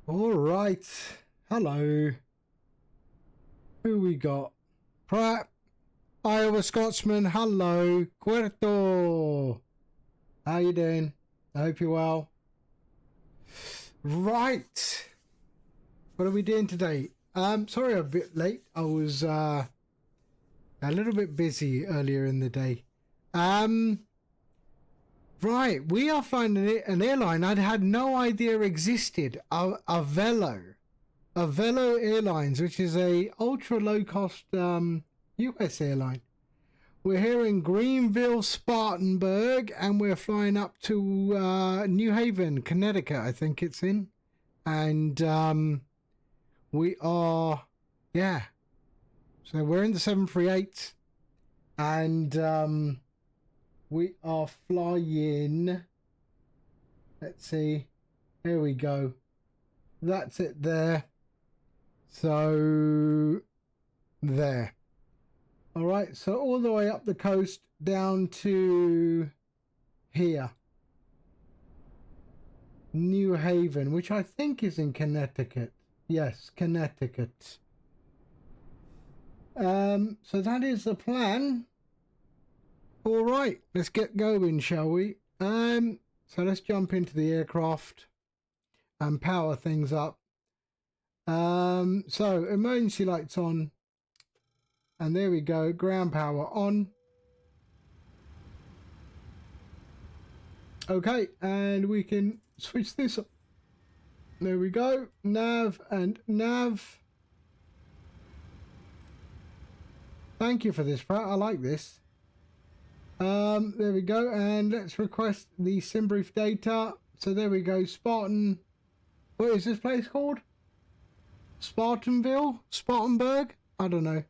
All right. Hello. Who we got? Pratt, Iowa Scotsman. Hello. Puerto. How you doing? I hope you're well. Right. What are we doing today? Sorry I'm a bit late. I was a little bit busy earlier in the day. Right, we are flying an airline I'd had no idea existed. Avelo Airlines, which is a ultra low cost US airline. We're here in Greenville, Spartanburg, and we're flying up to New Haven, Connecticut, I think it's in. And we are, yeah. So we're in the 738, and we are flying, let's see, here we go. That's it there. So, there. All right, so all the way up the coast down to here. New Haven, which I think is in Connecticut. Yes, Connecticut. So that is the plan. All right, let's get going, shall we? So let's jump into the aircraft and power things up. So emergency lights on, and there we go, ground power on. Okay, and we can switch this up. There we go, nav and nav. Thank you for this, Pratt. I like this. There we go, and let's request the sim brief data. So there we go, Spartan. What is this place called? Spartanville? Spartanburg? I don't know.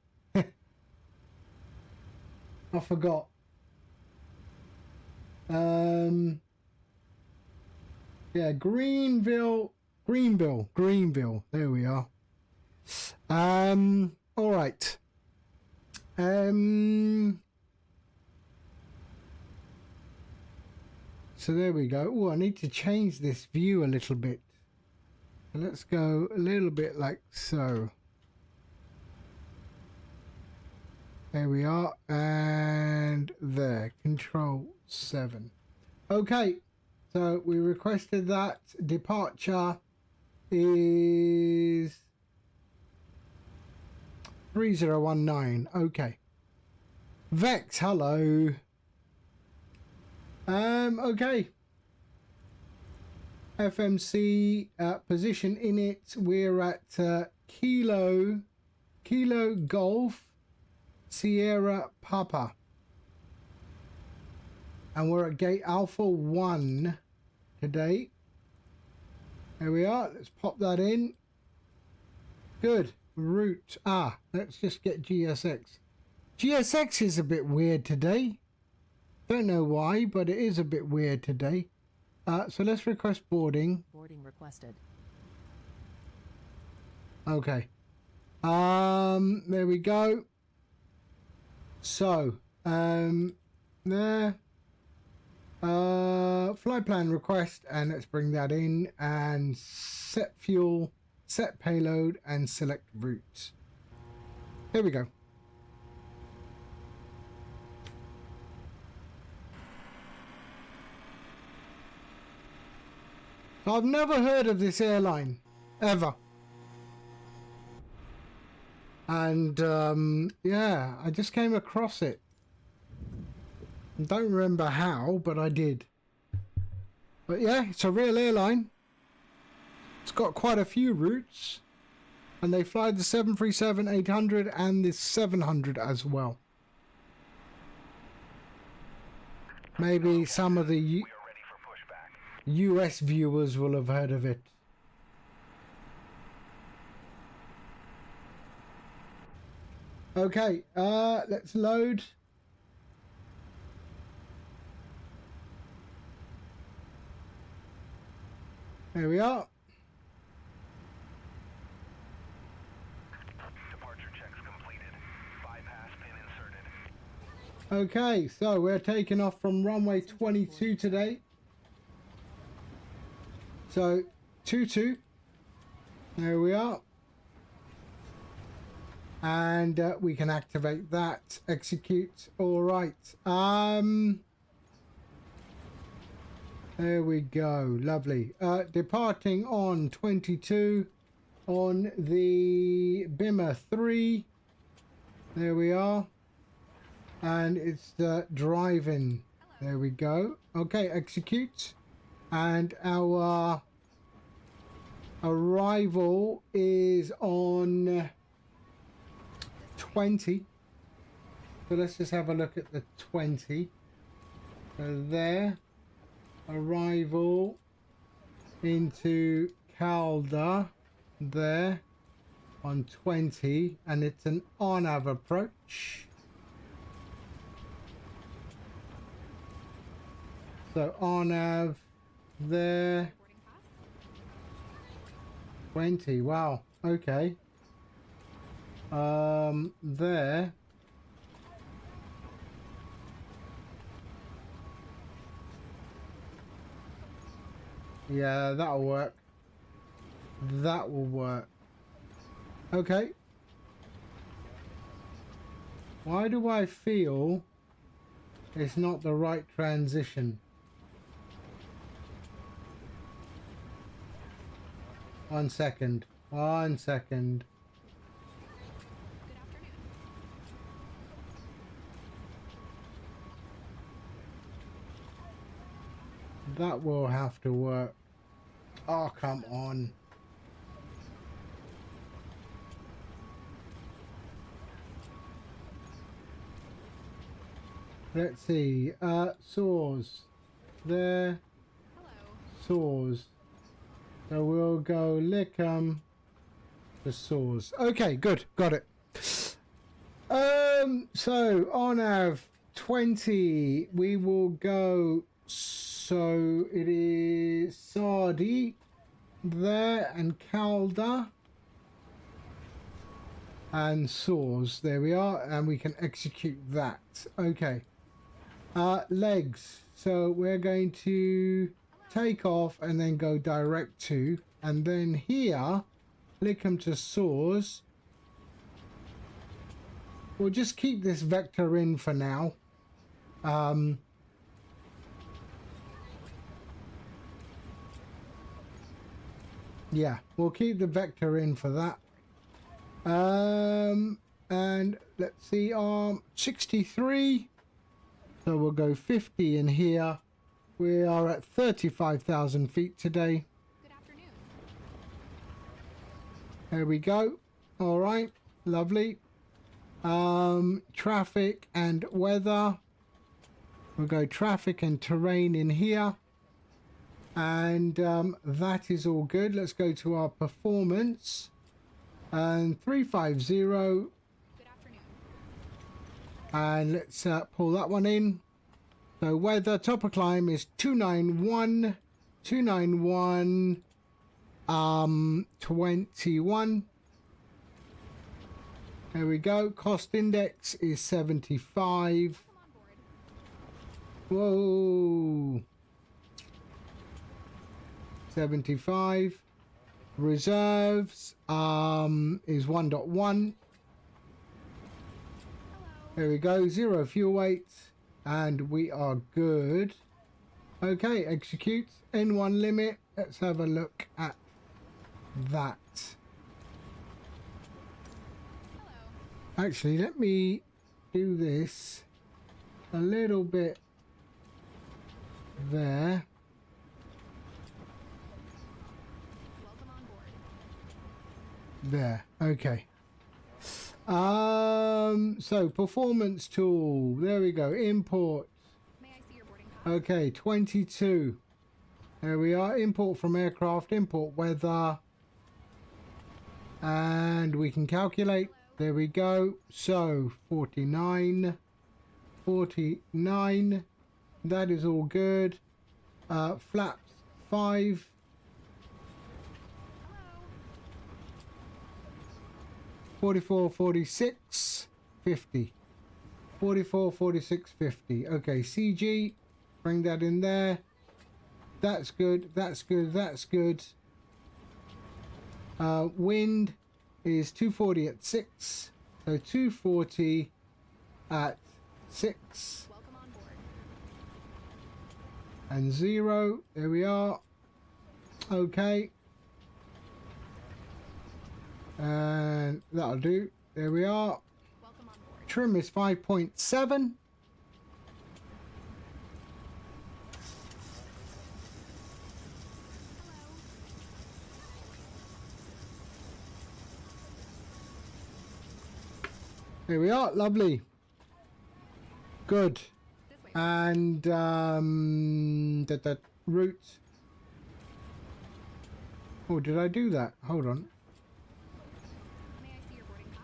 I forgot. Yeah, Greenville. There we are. All right. So there we go. Oh, I need to change this view a little bit. Let's go a little bit like so. There we are. And there. Control 7. Okay. So we requested that. Departure is 3019. Okay. Vex, hello. Okay. FMC position in it. We're at Kilo Golf Sierra Papa, and we're at gate Alpha 1 today. There we are. Let's pop that in. Good. Route. Let's just get GSX. GSX is a bit weird today. Don't know why, but it is a bit weird today. So let's request boarding. Boarding requested. Okay. There we go. So, there. Flight plan request, and let's bring that in and set fuel, set payload, and select route. Here we go. I've never heard of this airline, ever. And, yeah, I just came across it. Don't remember how, but I did. But yeah, it's a real airline. It's got quite a few routes. And they fly the 737-800 and the 700 as well. Maybe some of the US viewers will have heard of it. Okay, let's load. There we are. Departure checks completed. Bypass pin inserted. Okay, so we're taking off from runway 22 today. So 22. There we are. And we can activate that. Execute. All right. There we go. Lovely. Departing on 22 on the Bimmer 3. There we are. And it's driving. There we go. Okay, execute. And our arrival is on 20. So let's just have a look at the 20. So there. Arrival into Calder there on 20, and it's an on-av approach. So on-av there 20. Wow, okay. There. Yeah, that'll work. That will work. Okay. Why do I feel it's not the right transition? One second. One second. That will have to work. Oh, come on. Let's see. Saws. There. Hello. Saws. So we'll go Lickham to Saws. Okay, good. Got it. So on our 20, we will go. So it is Sardi there and Calder and Saws. There we are, and we can execute that. Okay. Legs. So we're going to take off and then go direct to, and then here, Lickham to Saws. We'll just keep this vector in for now. Yeah, we'll keep the vector in for that. And let's see, 63. So we'll go 50 in here. We are at 35,000 feet today. Good afternoon. There we go. All right, lovely. Traffic and weather. We'll go traffic and terrain in here. And that is all good. Let's go to our performance. And 350. Good afternoon. And let's pull that one in. So weather, top of climb is 291. 291. 21. There we go. Cost index is 75. Whoa. 75. Reserves is 1.1. There we go. 0 fuel weight, and we are good. Okay, execute. N1 limit. Let's have a look at that. Hello. Actually, let me do this a little bit there. Welcome on board. There. Okay. So performance tool. There we go. Import. May I see your boarding pass? Okay, 22. There we are. Import from aircraft. Import weather. And we can calculate. There we go. So 49. 49. That is all good. Flaps 5. Hello. 44, 46, 50. 44, 46, 50. Okay, CG. Bring that in there. That's good. That's good. That's good. Wind is 240 at 6. So 240 at 6. Welcome on board. And 0. There we are. Okay. And that'll do. There we are. Welcome on board. Trim is 5.7. There we are. Lovely. Good. This way. And that route. Oh, did I do that? Hold on. May I see your boarding pass?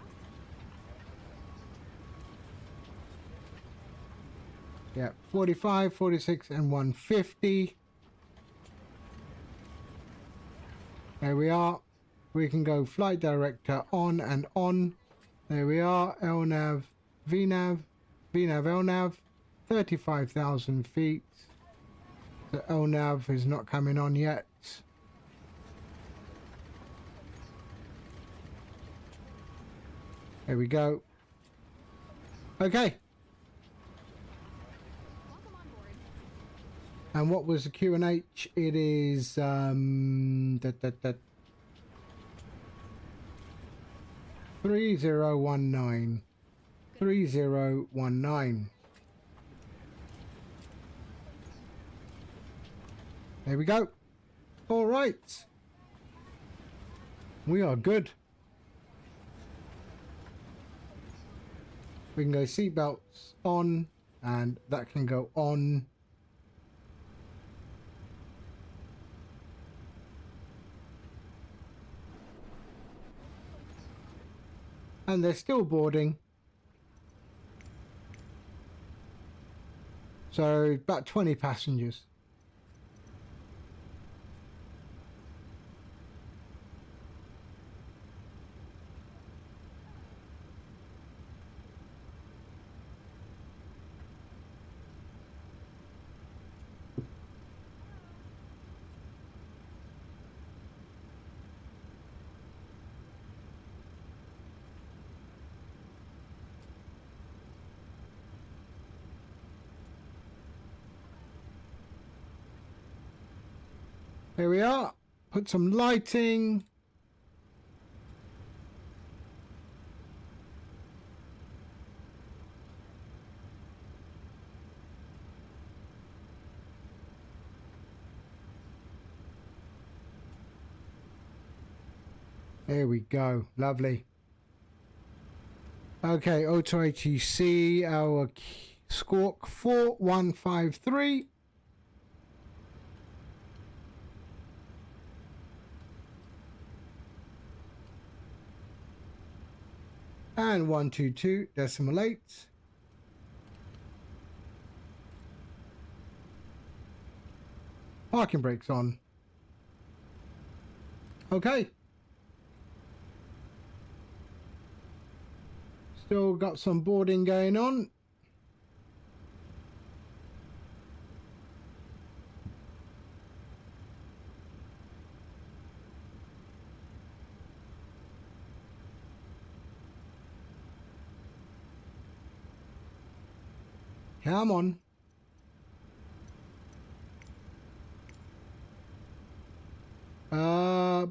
Yeah, 45, 46, and 150. There we are. We can go flight director on and on. There we are. LNAV, VNAV, VNAV, LNAV. 35,000 feet. The LNAV is not coming on yet. There we go. Okay. Welcome on board. And what was the Q&H? It is 3019. 3019. There we go. All right. We are good. We can go seatbelts on, and that can go on. And they're still boarding. So about 20 passengers. There we are. Put some lighting. There we go. Lovely. Okay, auto ATC, our Squawk 4153. And 122.8. Parking brakes on. Okay. Still got some boarding going on. Come on.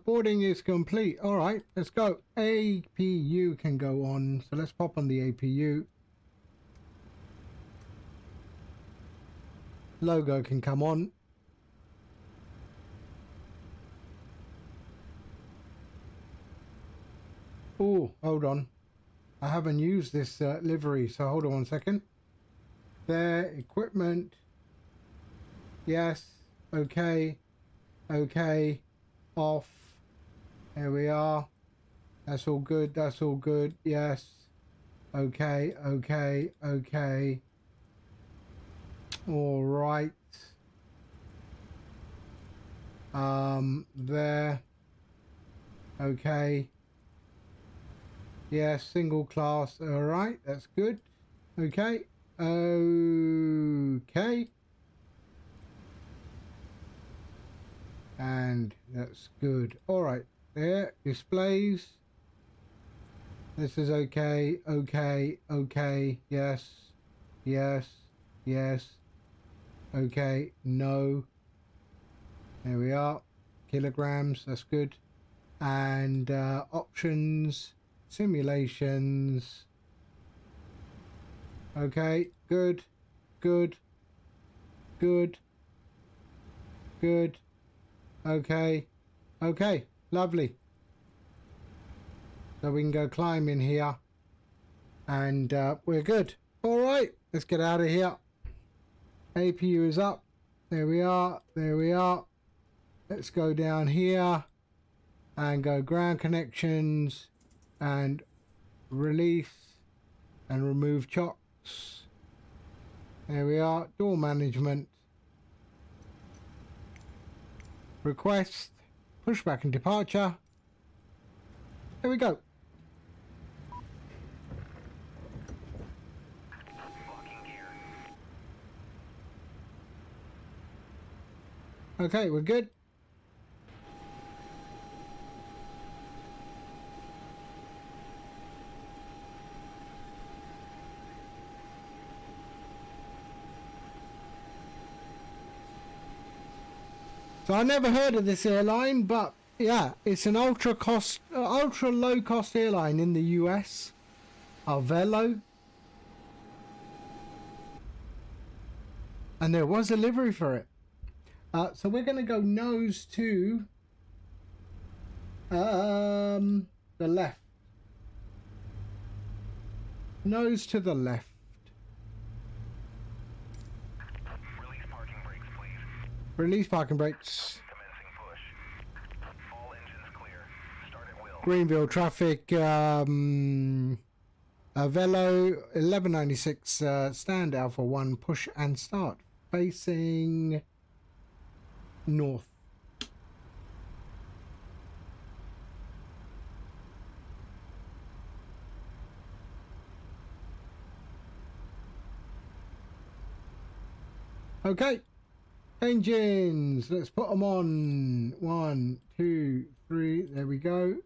Boarding is complete. All right, let's go. APU can go on. So let's pop on the APU. Logo can come on. Oh, hold on. I haven't used this livery, so hold on 1 second. There, equipment. Yes. Okay. Okay. Off. There we are. That's all good. That's all good. Yes. Okay. Okay. Okay. All right. There. Okay. Yes. Single class. All right. That's good. Okay. Okay. And that's good. All right. there. Displays. This is okay. Okay. Okay. Yes. Yes. Yes. Okay. No. There we are. Kilograms. That's good. And options. Simulations. Okay. Good. Good. Good. Good. Okay. Okay. Lovely. So we can go climbing here. And we're good. Alright. Let's get out of here. APU is up. There we are. There we are. Let's go down here. And go ground connections. And release. And remove chocks. There we are. Door management. Request. Pushback and departure. There we go. Locking gear. Okay, we're good. So I never heard of this airline, but yeah, it's an ultra low cost airline in the US. Avelo. And there was a livery for it. So we're going to go nose to the left. Nose to the left. Release parking brakes, please. Release parking brakes. Commencing push. All engines clear. Start at will. Greenville traffic. Avelo 1196. Stand Alpha 1. Push and start. Facing north. Okay. Engines. Let's put them on. 1, 2, 3. There we go.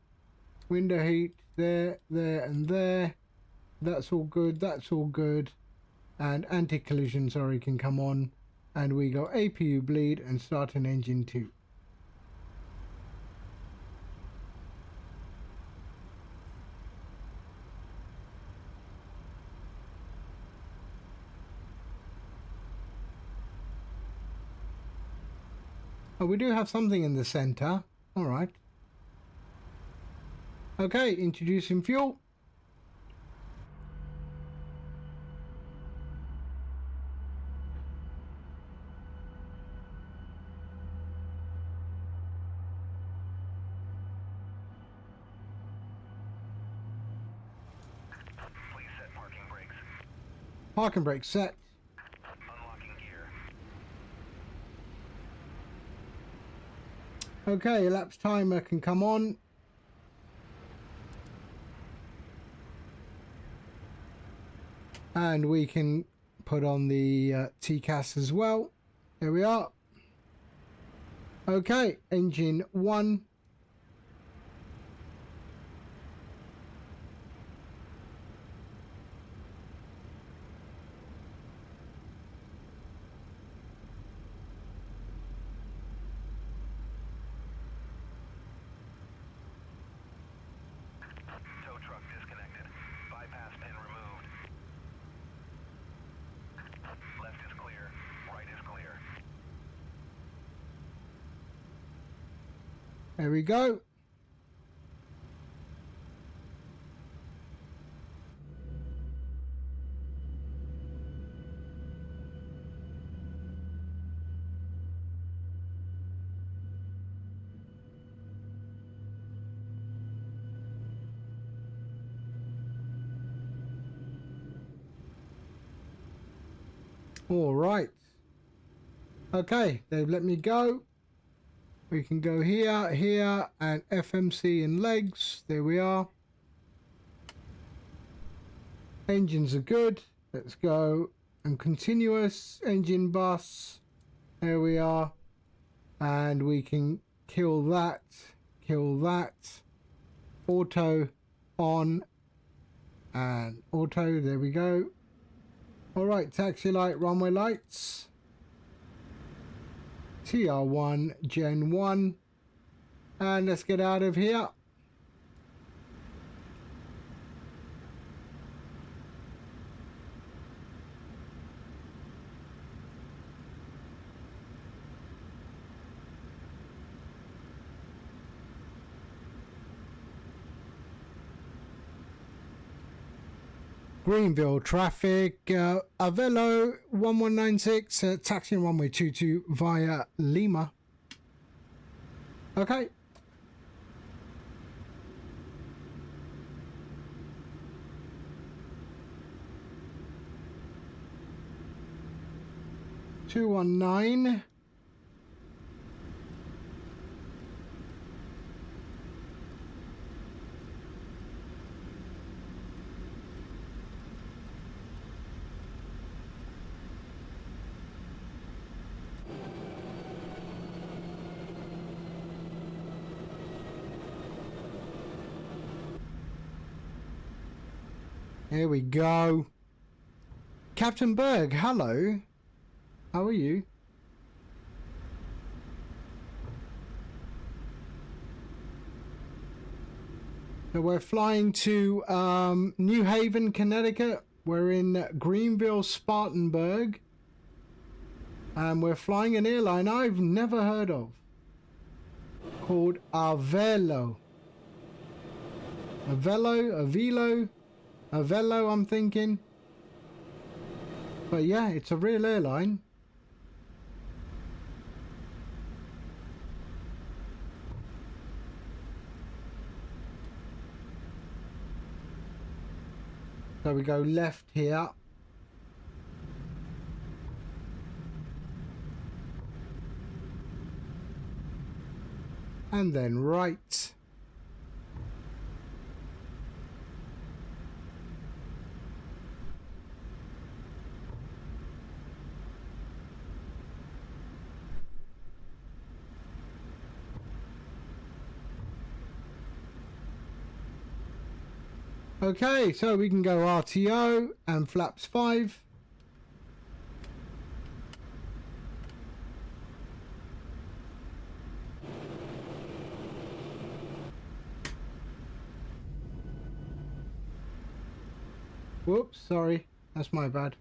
Window heat. There, there, and there. That's all good. That's all good. And anti-collision, sorry, can come on. And we go APU bleed and start an engine 2. Oh, we do have something in the center. All right. Okay, introducing fuel. Please set parking brakes. Parking brake set. Unlocking gear. Okay, elapsed timer can come on. And we can put on the TCAS as well. There we are. Okay, engine 1. Tow truck disconnected. Bypass pin removed. Left is clear. Right is clear. There we go. All right. Okay, they've let me go. We can go here, here, and FMC and legs. There we are. Engines are good. Let's go. And continuous engine bus. There we are. And we can kill that. kill that. Auto on and auto. There we go. All right, taxi light, runway lights. TR1 Gen 1. And let's get out of here. Greenville traffic, Avelo 1196, taxiing runway 22 via Lima. Okay. Two 219. Here we go. Captain Berg, hello. How are you? So we're flying to New Haven, Connecticut. We're in Greenville, Spartanburg. And we're flying an airline I've never heard of, called Avelo. Avelo, I'm thinking. But yeah, it's a real airline. So we go left here. And then right. Okay, so we can go RTO and flaps 5. Whoops, sorry, that's my bad.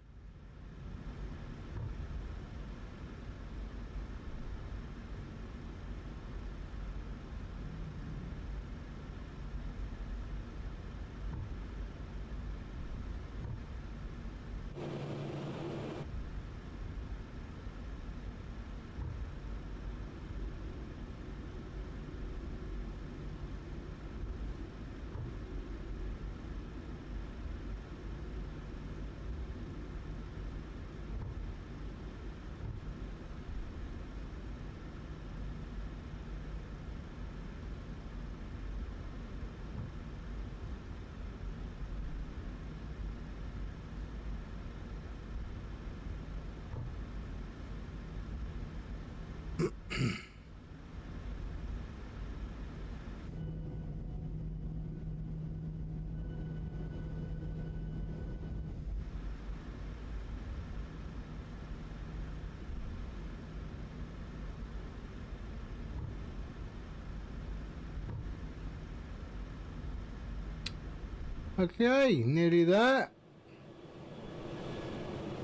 Okay, nearly there.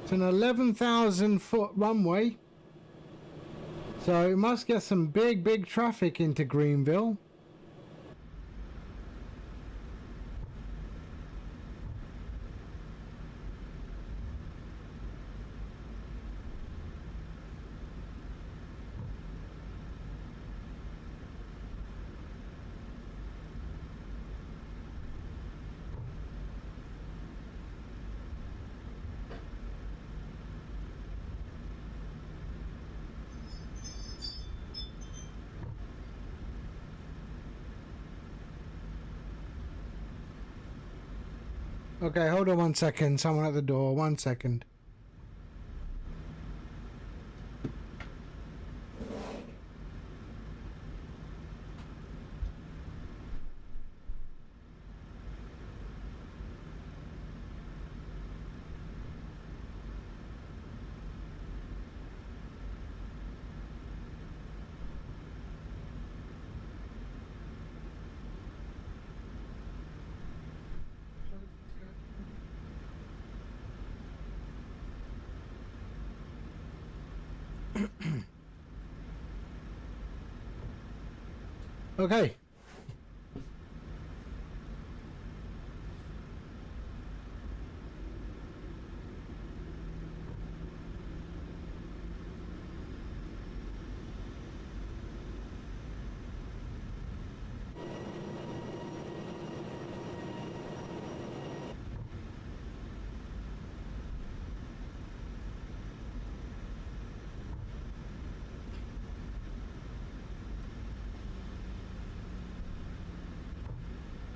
It's an 11,000 foot runway. So it must get some big traffic into Greenville. Okay, hold on 1 second. Someone at the door. 1 second. Okay.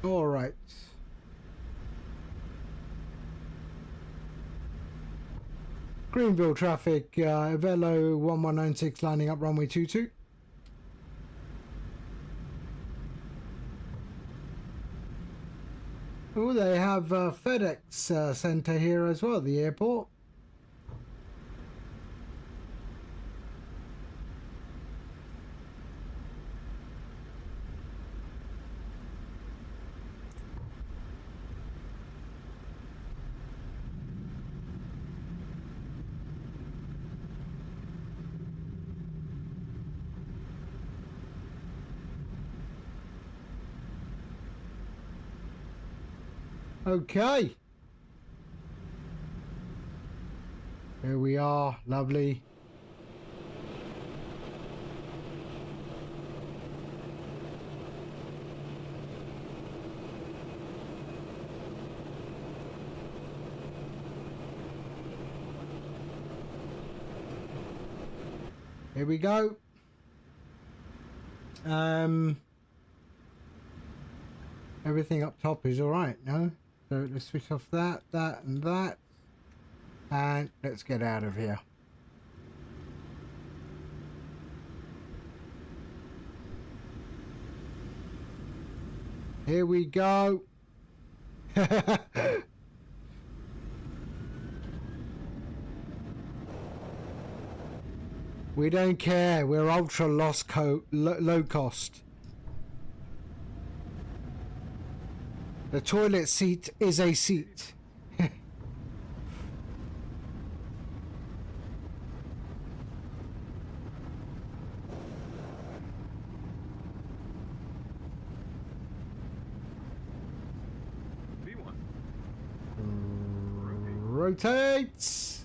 All right. Greenville traffic, Avelo 1196 lining up runway 22. Oh, they have FedEx center here as well, the airport. Okay. Here we are. Lovely. Here we go. Everything up top is all right, no? So let's switch off that, that, and that. And let's get out of here. Here we go. We don't care. We're ultra low cost. The toilet seat is a seat. V1. Rotates.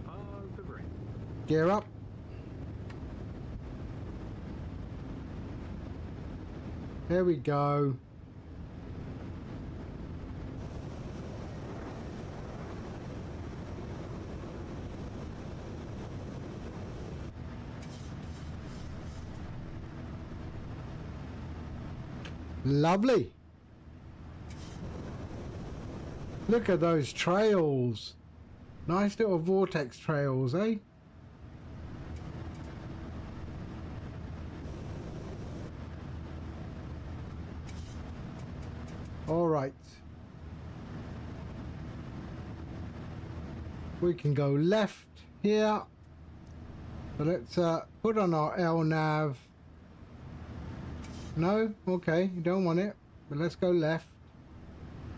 Positive range. Gear up. There we go. Lovely. Look at those trails. Nice little vortex trails, eh? All right. We can go left here. So let's put on our LNAV. No? Okay, you don't want it. But let's go left.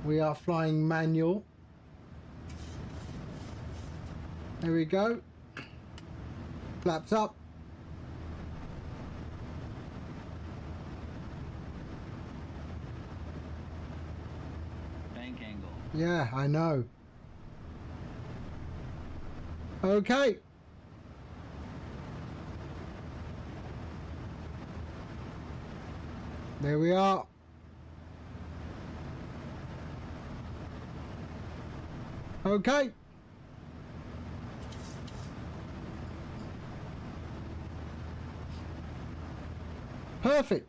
We are flying manual. There we go. Flaps up. Bank angle. Yeah, I know. Okay. There we are. Okay. Perfect.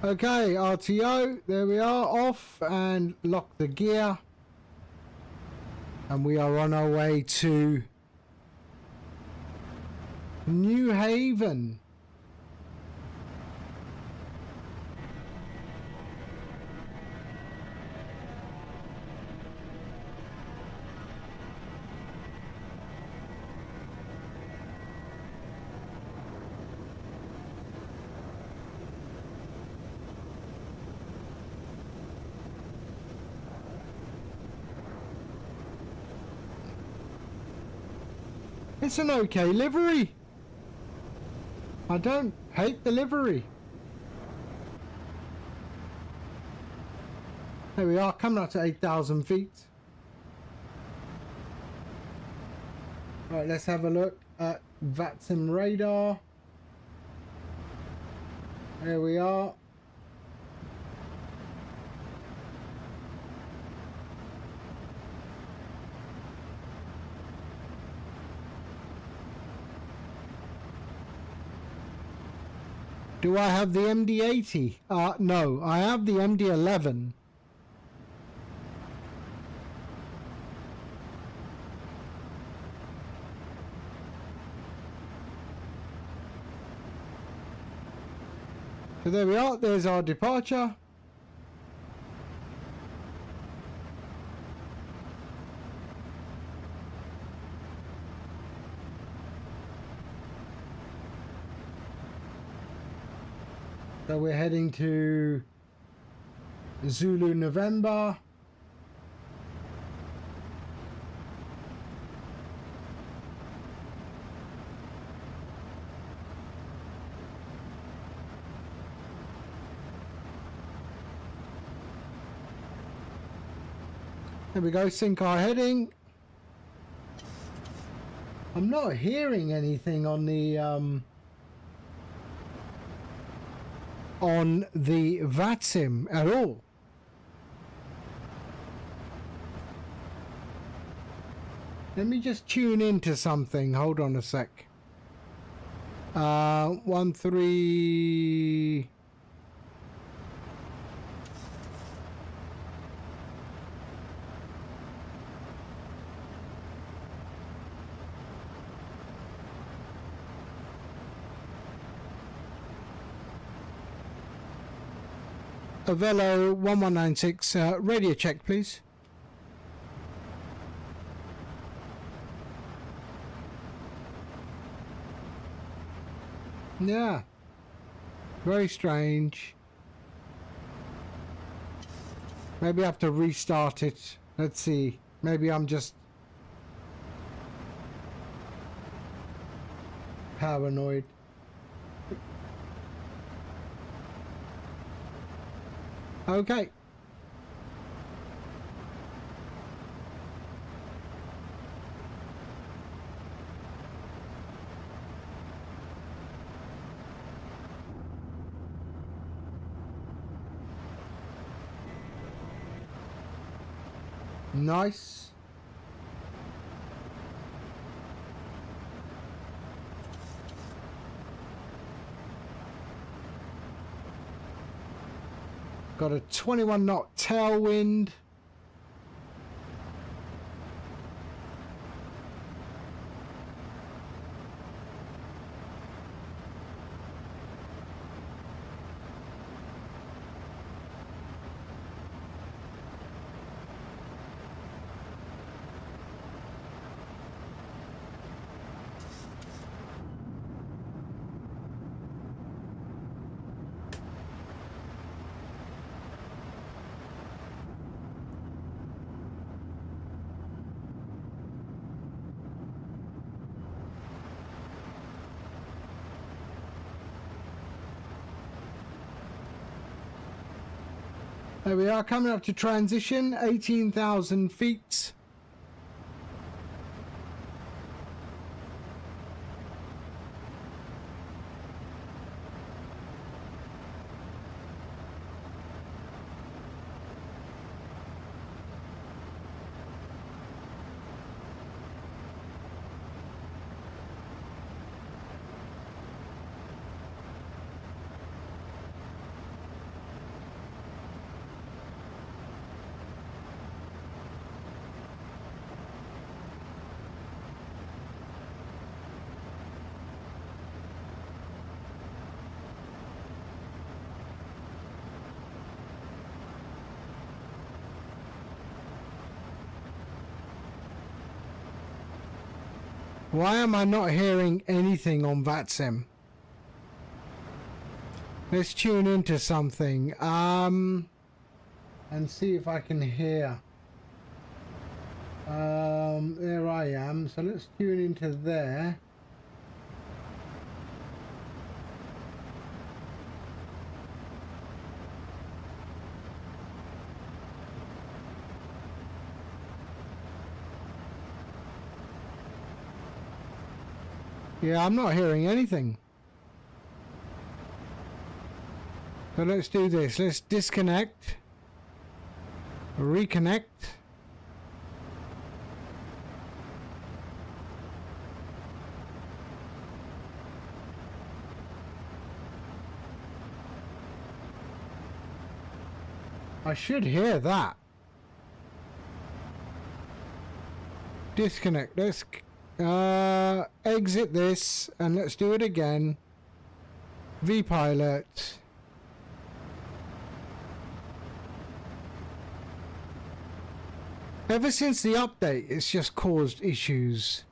Okay, RTO, there we are, off and lock the gear. And we are on our way to New Haven. It's an okay livery. I don't hate the livery. There we are, coming up to 8,000 feet. Right, let's have a look at VATSIM radar. There we are. Do I have the MD-80? No, I have the MD-11. So there we are, there's our departure. So we're heading to Zulu November. There we go, sync our heading. I'm not hearing anything on the VATSIM at all. Let me just tune into something. Hold on a sec. 13. Avelo 1196, radio check please. Yeah, very strange. Maybe I have to restart it. Let's see, maybe I'm just paranoid. Okay. Nice. Got a 21 knot tailwind. There we are, coming up to transition, 18,000 feet. Why am I not hearing anything on VATSIM? Let's tune into something and see if I can hear. There I am. So let's tune into there. Yeah, I'm not hearing anything. So let's do this. Let's disconnect. Reconnect. I should hear that. Disconnect. Let's exit this and let's do it again. VPilot. Ever since the update, it's just caused issues.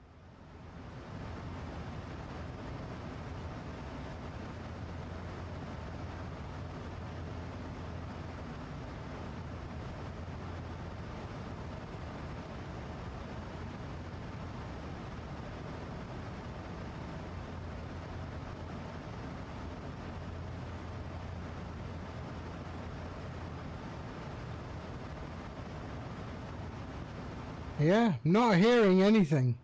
Yeah, not hearing anything.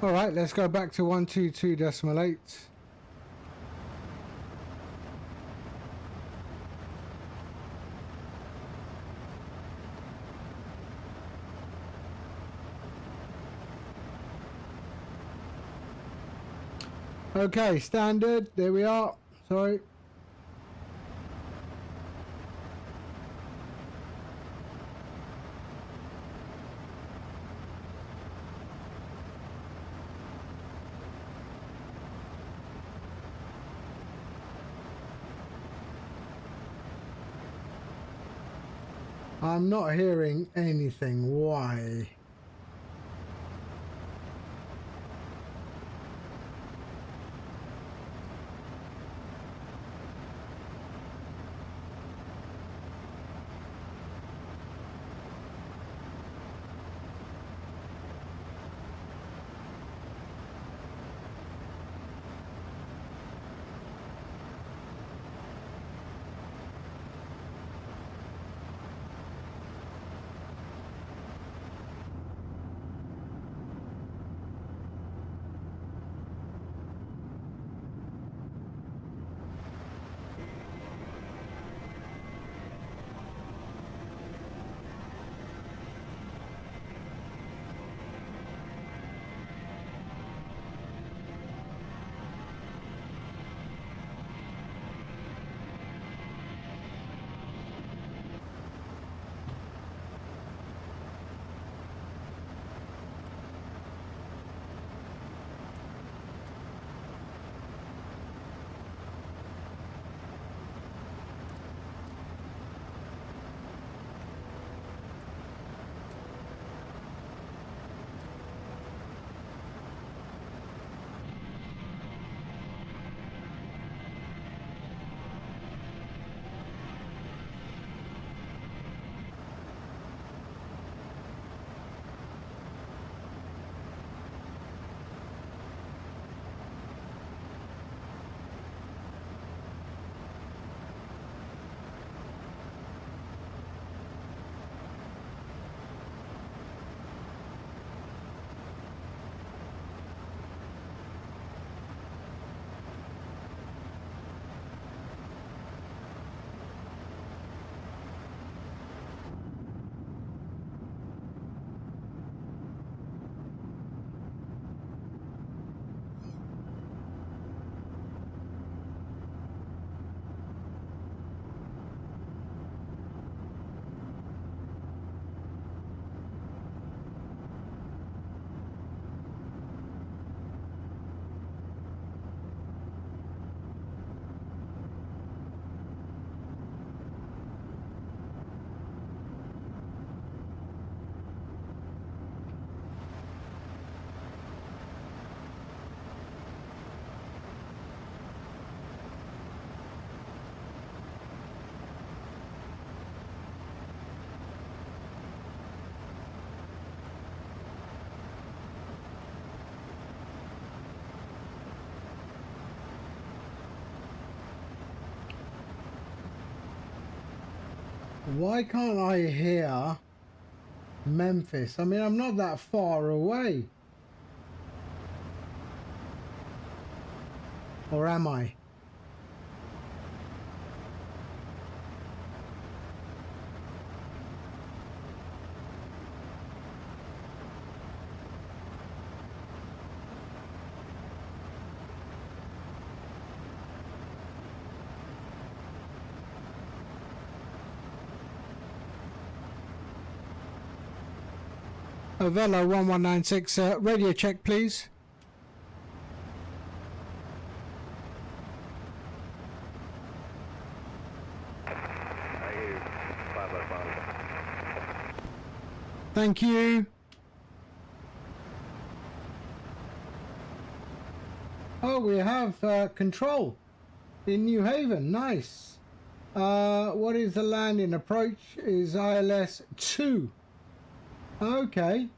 All right, let's go back to 122.8. Okay, standard. There we are. Sorry. I'm not hearing anything. Why? Why can't I hear Memphis? I mean, I'm not that far away. Or am I? Avelo 1196, radio check please. I hear you. 555. Thank you. Oh, we have control in New Haven. Nice. What is the landing? Approach is ILS 2. Okay.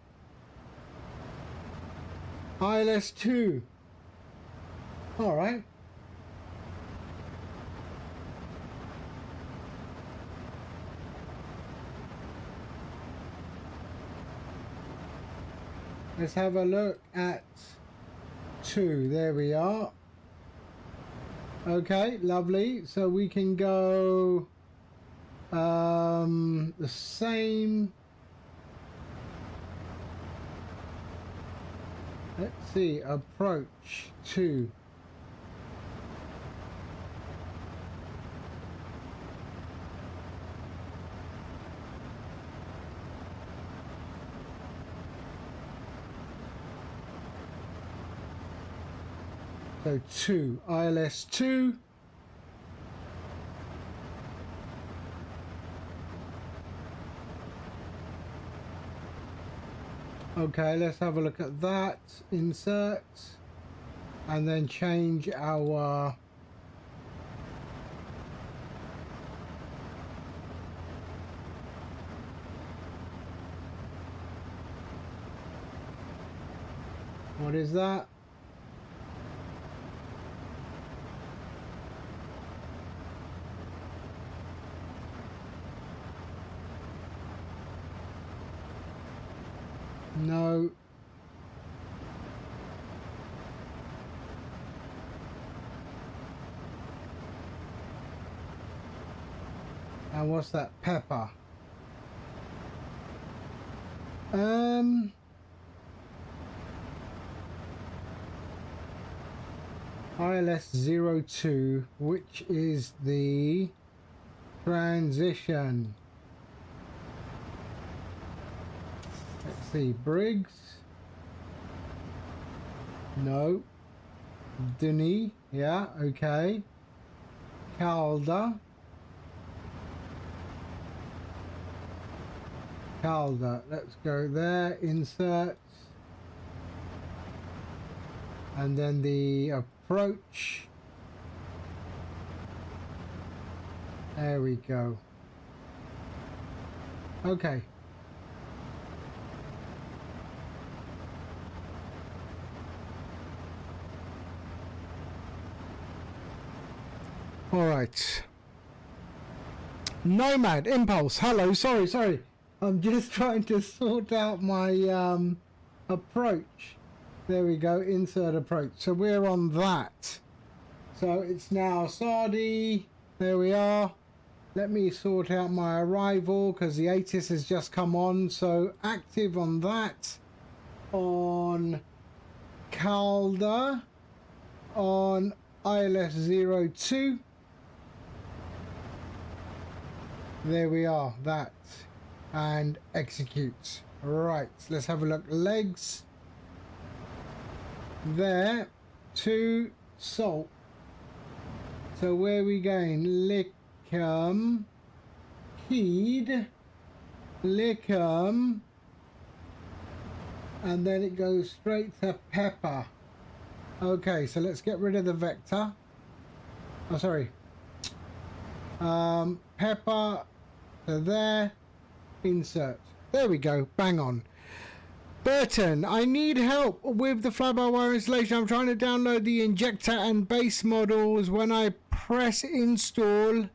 ILS 2. All right. Let's have a look at 2. There we are. Okay, lovely. So we can go the same. Let's see, approach 2. So 2, ILS 2. Okay, let's have a look at that. Insert. And then change our what is that? No. And what's that? Pepper. ILS 02, which is the transition. Let's see, Briggs. No. Denny. Yeah, okay. Calder. Calder. Let's go there. Insert. And then the approach. There we go. Okay. All right. Nomad Impulse. Hello. Sorry. I'm just trying to sort out my approach. There we go. Insert approach. So we're on that. So it's now Sardi. There we are. Let me sort out my arrival because the ATIS has just come on. So active on that. On Calder. On ILS 02. There we are, that, and execute. Right, let's have a look. Legs there to Salt. So where are we going? Lickham, Heed, Lickham, and then it goes straight to Pepper. Okay, so let's get rid of the vector. Oh, sorry. Pepper to there, insert. There we go, bang on. Burton, I need help with the fly-by-wire installation. I'm trying to download the injector and base models. When I press install,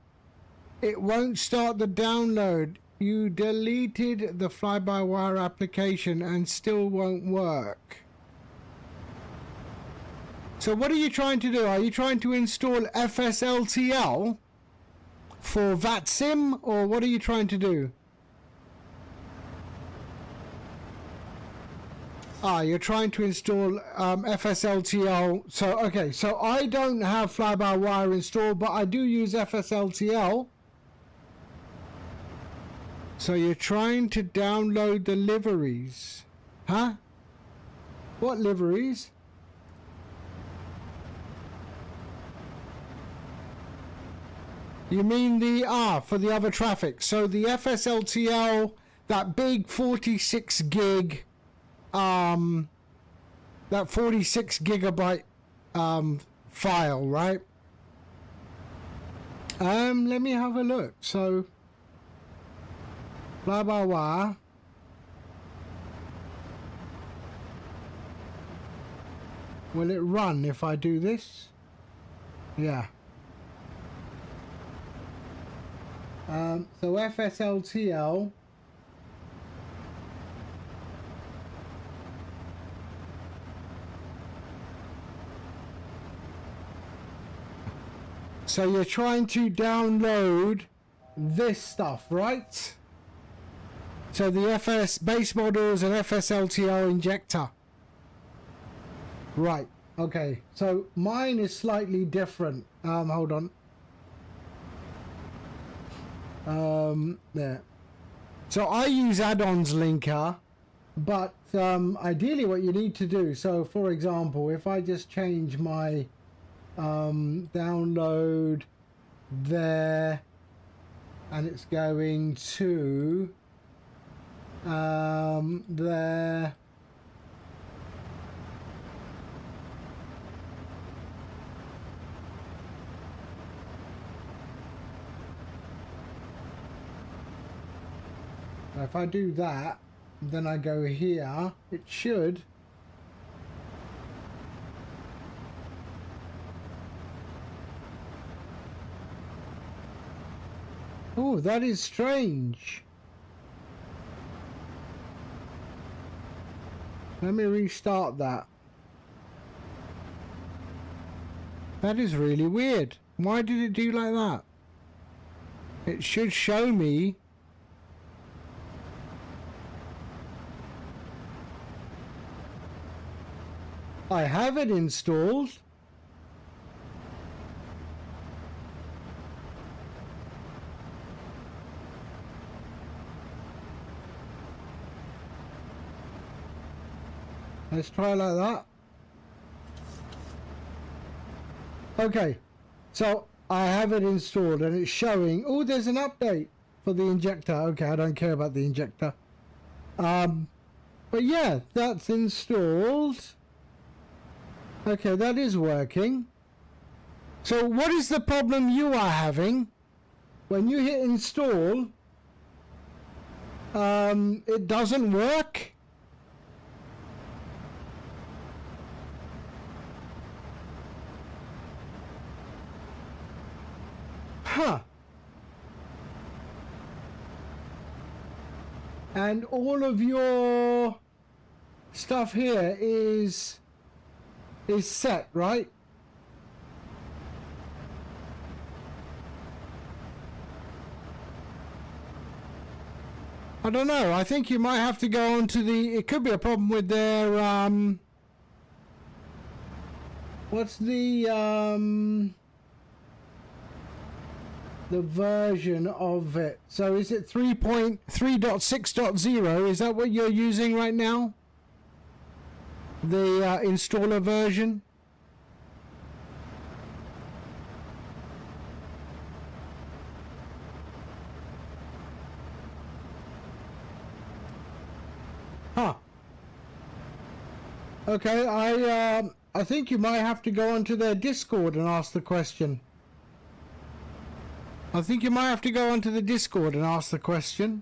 It won't start the download. You deleted the fly-by-wire application and still won't work. So what are you trying to do? Are you trying to install FSLTL for VATSIM, or what are you trying to do? You're trying to install FSLTL. So, okay, so I don't have fly-by-wire installed, but I do use FSLTL. So you're trying to download the liveries. Huh? What liveries? You mean the, for the other traffic. So the FSLTL, that big 46 gig, that 46 gigabyte, file, right? Let me have a look. So, fly-by-wire. Will it run if I do this? Yeah. So FSLTL. So you're trying to download this stuff, right? So the FS base models and FSLTL injector. Right. Okay. So mine is slightly different. Hold on. There. So I use add-ons linker, but ideally what you need to do, so for example, if I just change my download there, and it's going to there. If I do that, then I go here, it should. Oh, that is strange. Let me restart that. That is really weird. Why did it do like that? It should show me. I have it installed. Let's try like that. Okay, so I have it installed and it's showing. Oh, there's an update for the injector. Okay, I don't care about the injector. But yeah, that's installed. Okay, that is working. So what is the problem you are having? When you hit install, it doesn't work? Huh. And all of your stuff here is set, right? I don't know. I think you might have to go on to the... It could be a problem with their... What's the version of it? So is it 3.3.6.0? Is that what you're using right now? The installer version? Huh. Okay, I think you might have to go onto their Discord and ask the question. I think you might have to go onto the Discord and ask the question.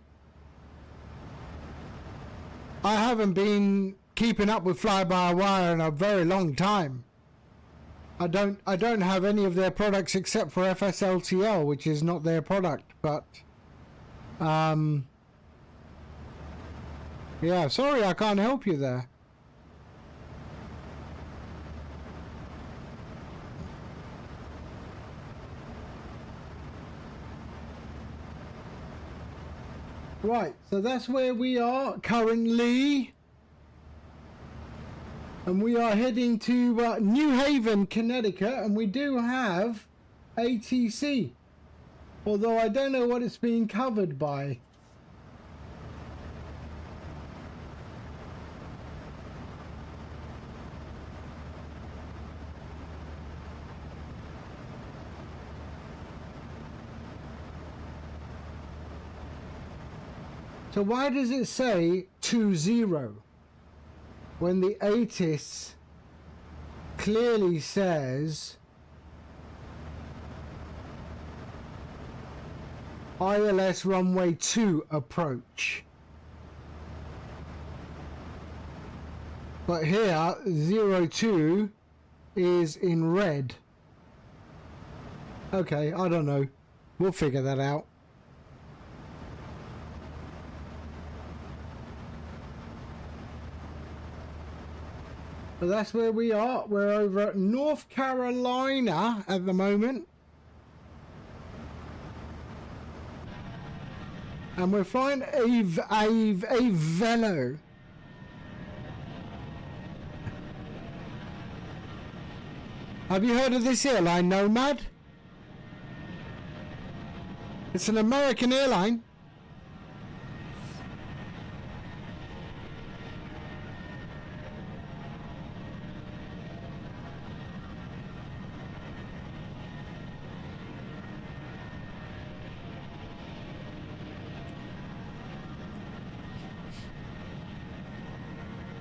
I haven't been keeping up with fly-by-wire in a very long time. I don't have any of their products except for FSLTL, which is not their product, but yeah, sorry I can't help you there. Right, so that's where we are currently. And we are heading to New Haven, Connecticut, and we do have ATC. Although I don't know what it's being covered by. So why does it say 20 when the ATIS clearly says ILS runway 2 approach? But here 02 is in red. Okay, I don't know. We'll figure that out. So that's where we are. We're over at North Carolina at the moment. And we're flying a Velo. Have you heard of this airline, Nomad? It's an American airline.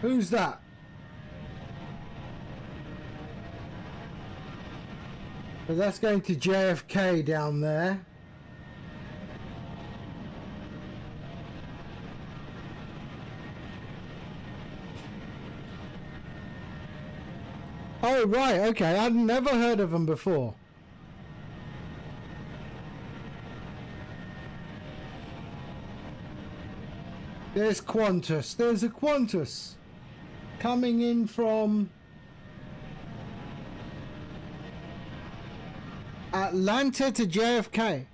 Who's that? So that's going to JFK down there. Oh, right, okay. I'd never heard of them before. There's Qantas. There's a Qantas coming in from Atlanta to JFK.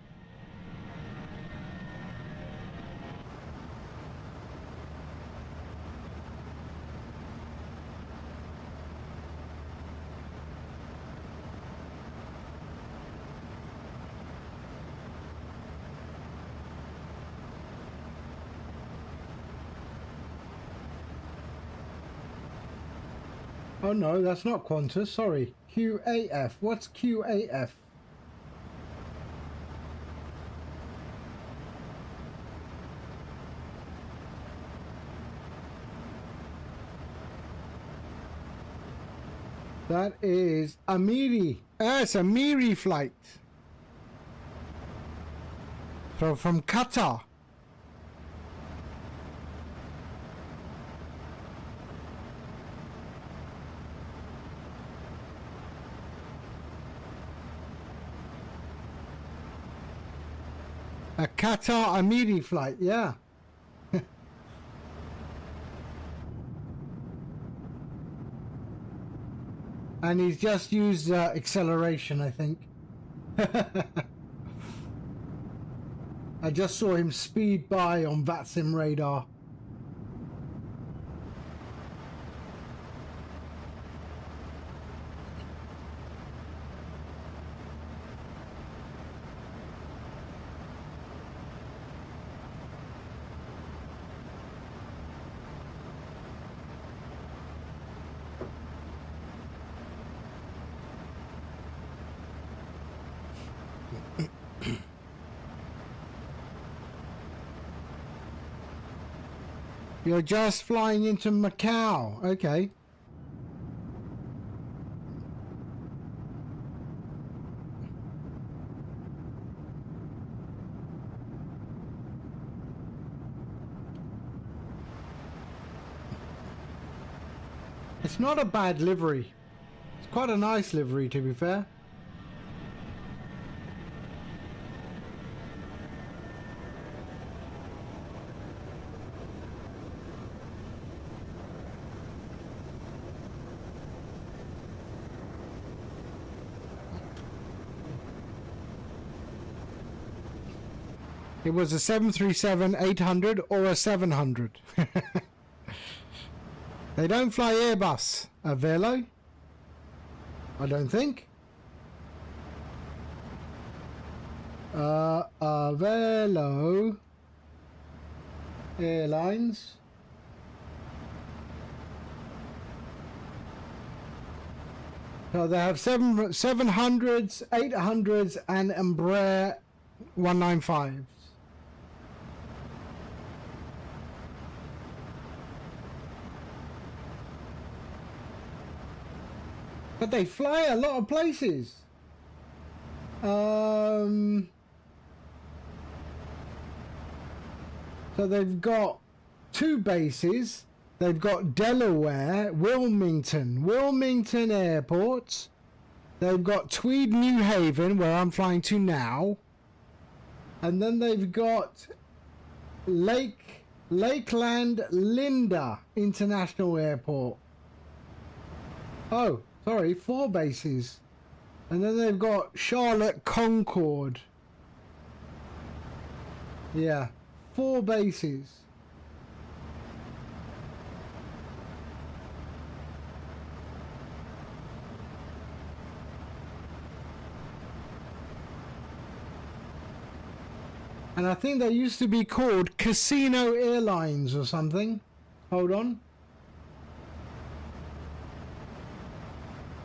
Oh no, that's not Qantas, sorry. QAF. What's QAF? That is Amiri. It's a Amiri flight. So from Qatar. A Qatar Amiri flight, yeah. And he's just used acceleration, I think. I just saw him speed by on VATSIM radar. You're just flying into Macau. Okay. It's not a bad livery. It's quite a nice livery, to be fair. It was a 737-800 or a 700. They don't fly Airbus. Avelo? I don't think. Avelo Airlines. So they have 700s, 800s, and Embraer 195s. But they fly a lot of places. So they've got 2 bases. They've got Delaware, Wilmington Airport. They've got Tweed-New Haven, where I'm flying to now. And then they've got Lakeland Linda International Airport. Oh, sorry, 4 bases. And then they've got Charlotte Concord. Yeah, 4 bases. And I think they used to be called Casino Airlines or something. Hold on.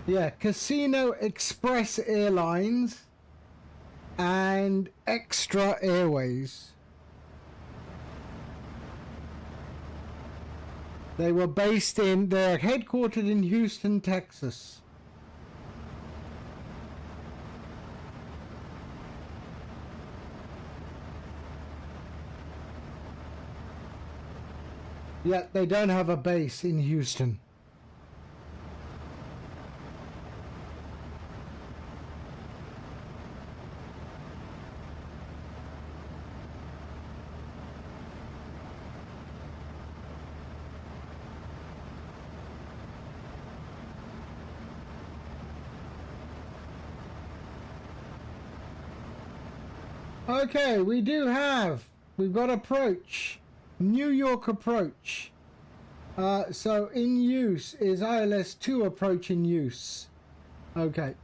Yeah, Casino Express Airlines and Extra Airways. They're headquartered in Houston, Texas. Yeah, they don't have a base in Houston. Okay, we've got approach. New York approach. So in use is ILS 2 approach in use. Okay.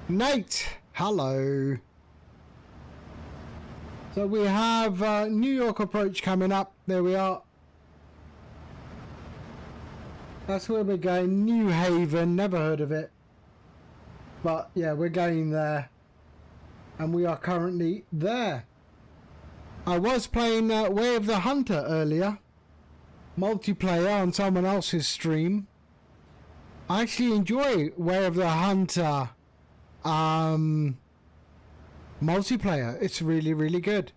Nate, hello. So we have New York approach coming up. There we are. That's where we're going. New Haven, never heard of it. But yeah, we're going there. And we are currently there. I was playing Way of the Hunter earlier. Multiplayer on someone else's stream. I actually enjoy Way of the Hunter multiplayer. It's really, really good.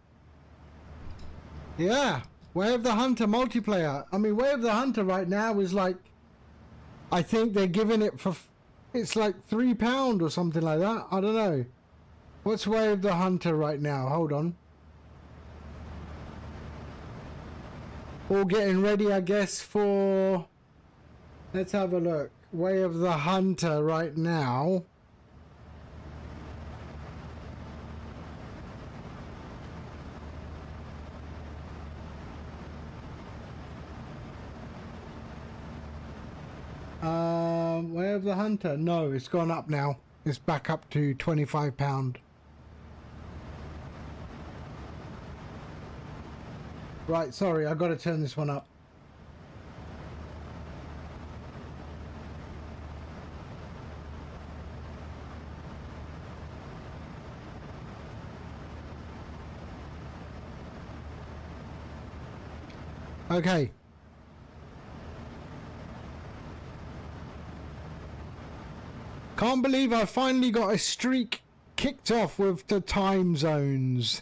Yeah, Way of the Hunter multiplayer. I mean, Way of the Hunter right now is like, I think they're giving it for, it's like £3 or something like that. I don't know. What's Way of the Hunter right now? Hold on. All getting ready, I guess, for, let's have a look. Way of the Hunter right now. Way of the Hunter? No, it's gone up now. It's back up to £25. Right, sorry, I got to turn this one up. Okay. Can't believe I finally got a streak kicked off with the time zones.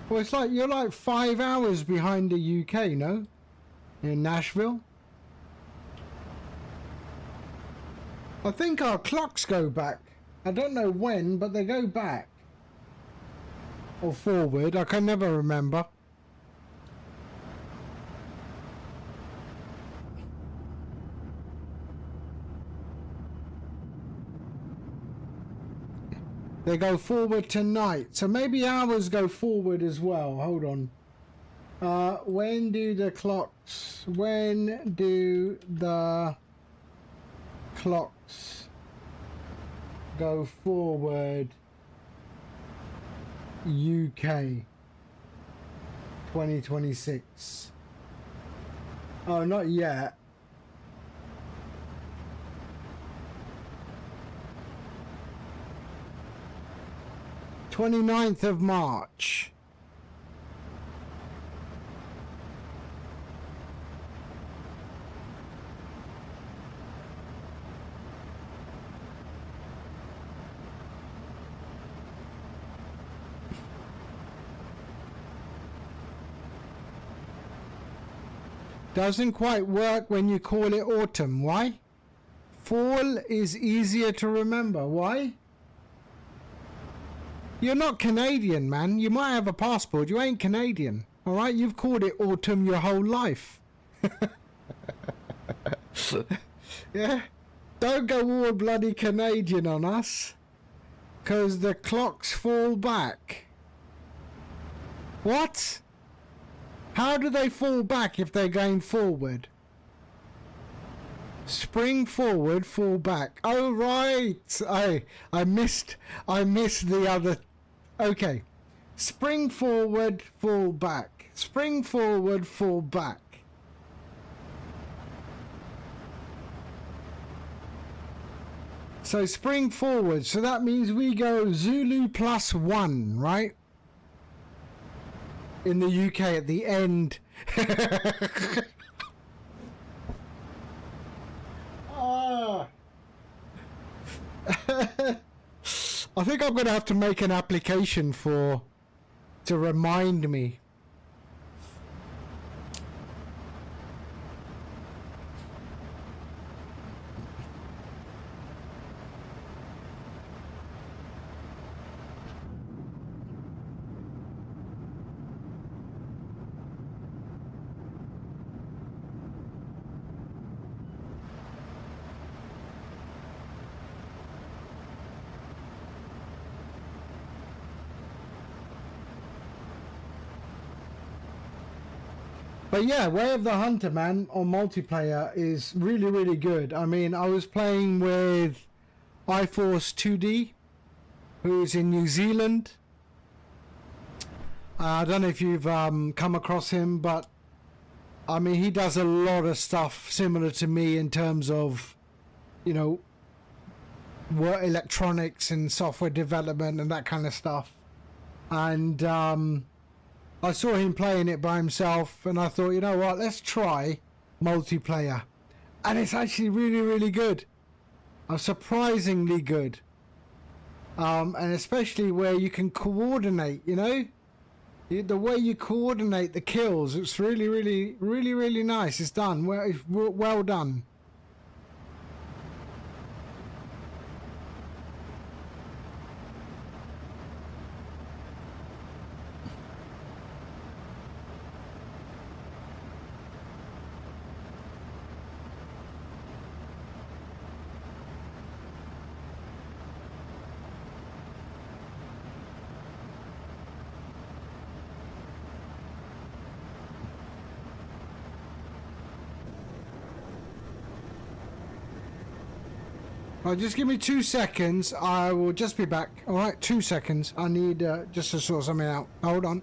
Well, it's like you're like 5 hours behind the UK, no? In Nashville. I think our clocks go back. I don't know when, but they go back. Or forward, I can never remember. They go forward tonight, so maybe ours go forward as well. Hold on. When do the clocks go forward? UK 2026. Oh, not yet. Twenty-ninth of March. Doesn't quite work when you call it autumn. Why? Fall is easier to remember. Why? You're not Canadian, man. You might have a passport. You ain't Canadian. All right? You've called it autumn your whole life. Yeah? Don't go all bloody Canadian on us. Because the clocks fall back. What? How do they fall back if they're going forward? Spring forward, fall back. Oh right. I missed the other. Okay. Spring forward, fall back. Spring forward, fall back. So spring forward. So that means we go Zulu +1, right? In the UK at the end. Ah. I think I'm going to have to make an application to remind me. But yeah, Way of the Hunter, man, on multiplayer is really, really good. I mean, I was playing with iForce 2D, who's in New Zealand. I don't know if you've come across him, but I mean, he does a lot of stuff similar to me in terms of, you know, work electronics and software development and that kind of stuff. And I saw him playing it by himself, and I thought, you know what, let's try multiplayer. And it's actually really, really good. Surprisingly good. And especially where you can coordinate, you know? The way you coordinate the kills, it's really, really, really, really nice. It's done. It's well done. Right, just give me 2 seconds. I will just be back. All right, 2 seconds. I need just to sort something out. Hold on.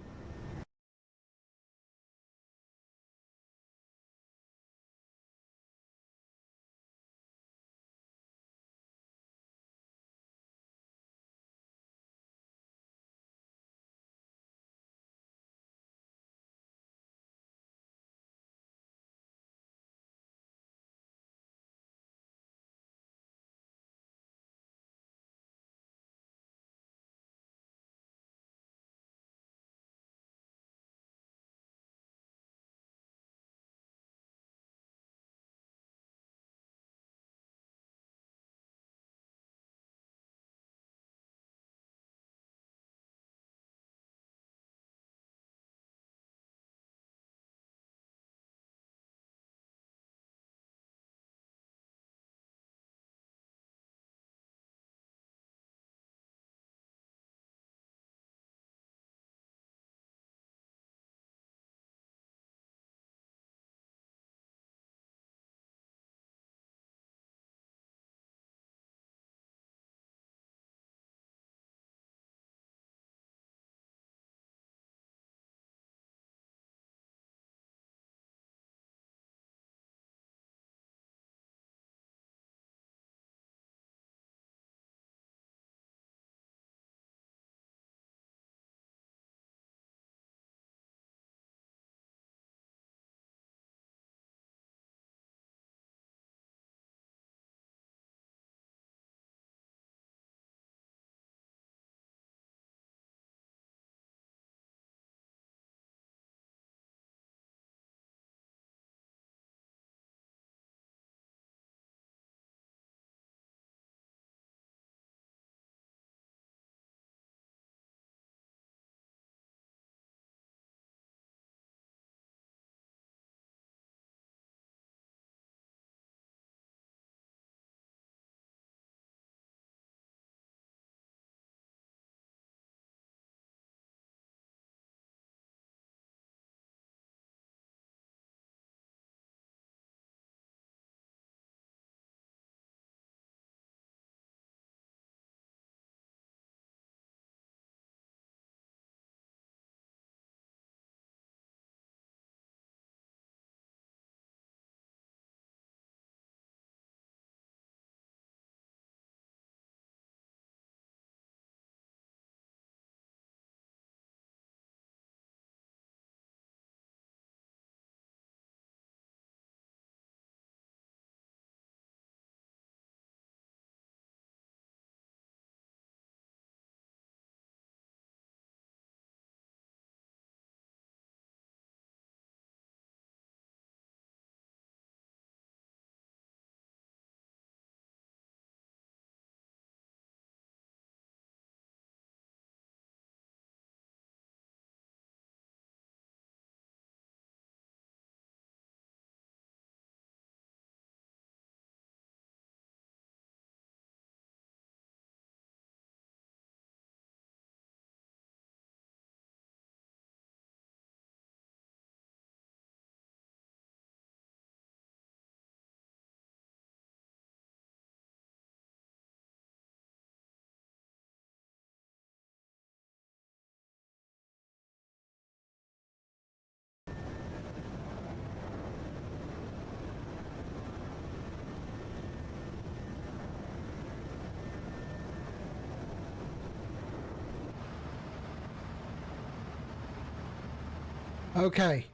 Okay.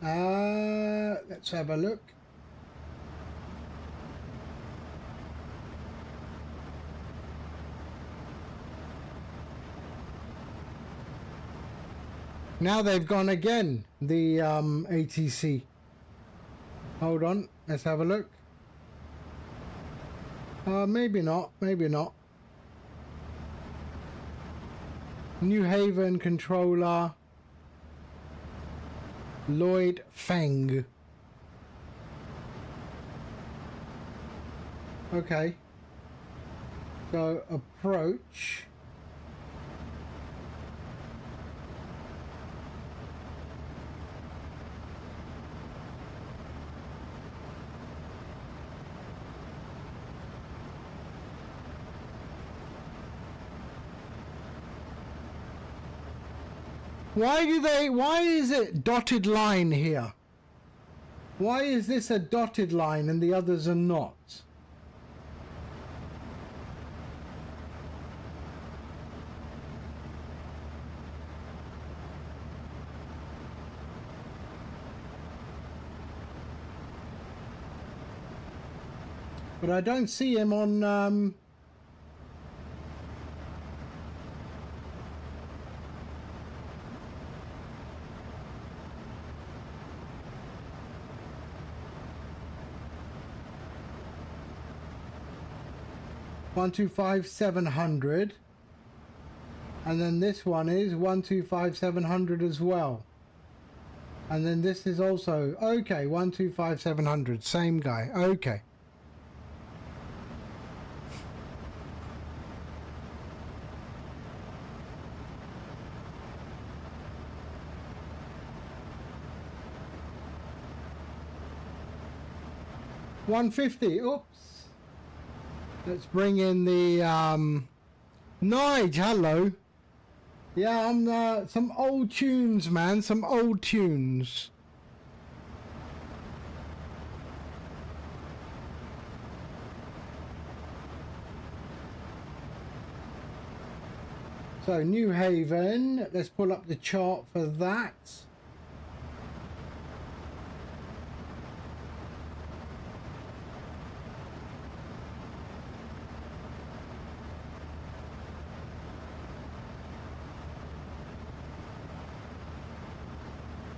Let's have a look. Now they've gone again, the ATC. Hold on, let's have a look. Maybe not, maybe not. New Haven controller. Lloyd Feng. Okay. So approach. Why is it dotted line here? Why is this a dotted line and the others are not? But I don't see him on 125-700, and then this one is 125-700 as well, and then this is also okay. 125-700, same guy. Okay. $150. Oops. Let's bring in the Nige. Hello. Yeah, I'm some old tunes, man. Some old tunes. So New Haven. Let's pull up the chart for that.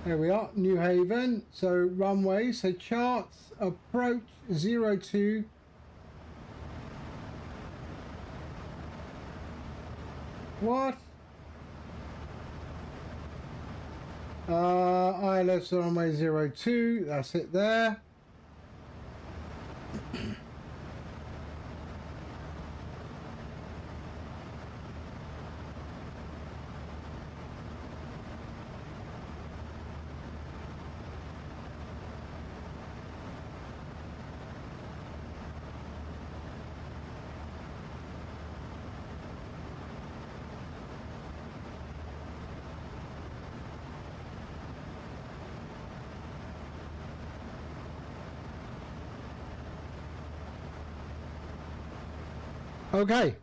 There we are, New Haven. So runway, so charts, approach 02. What? ILS runway 02, that's it there. Okay.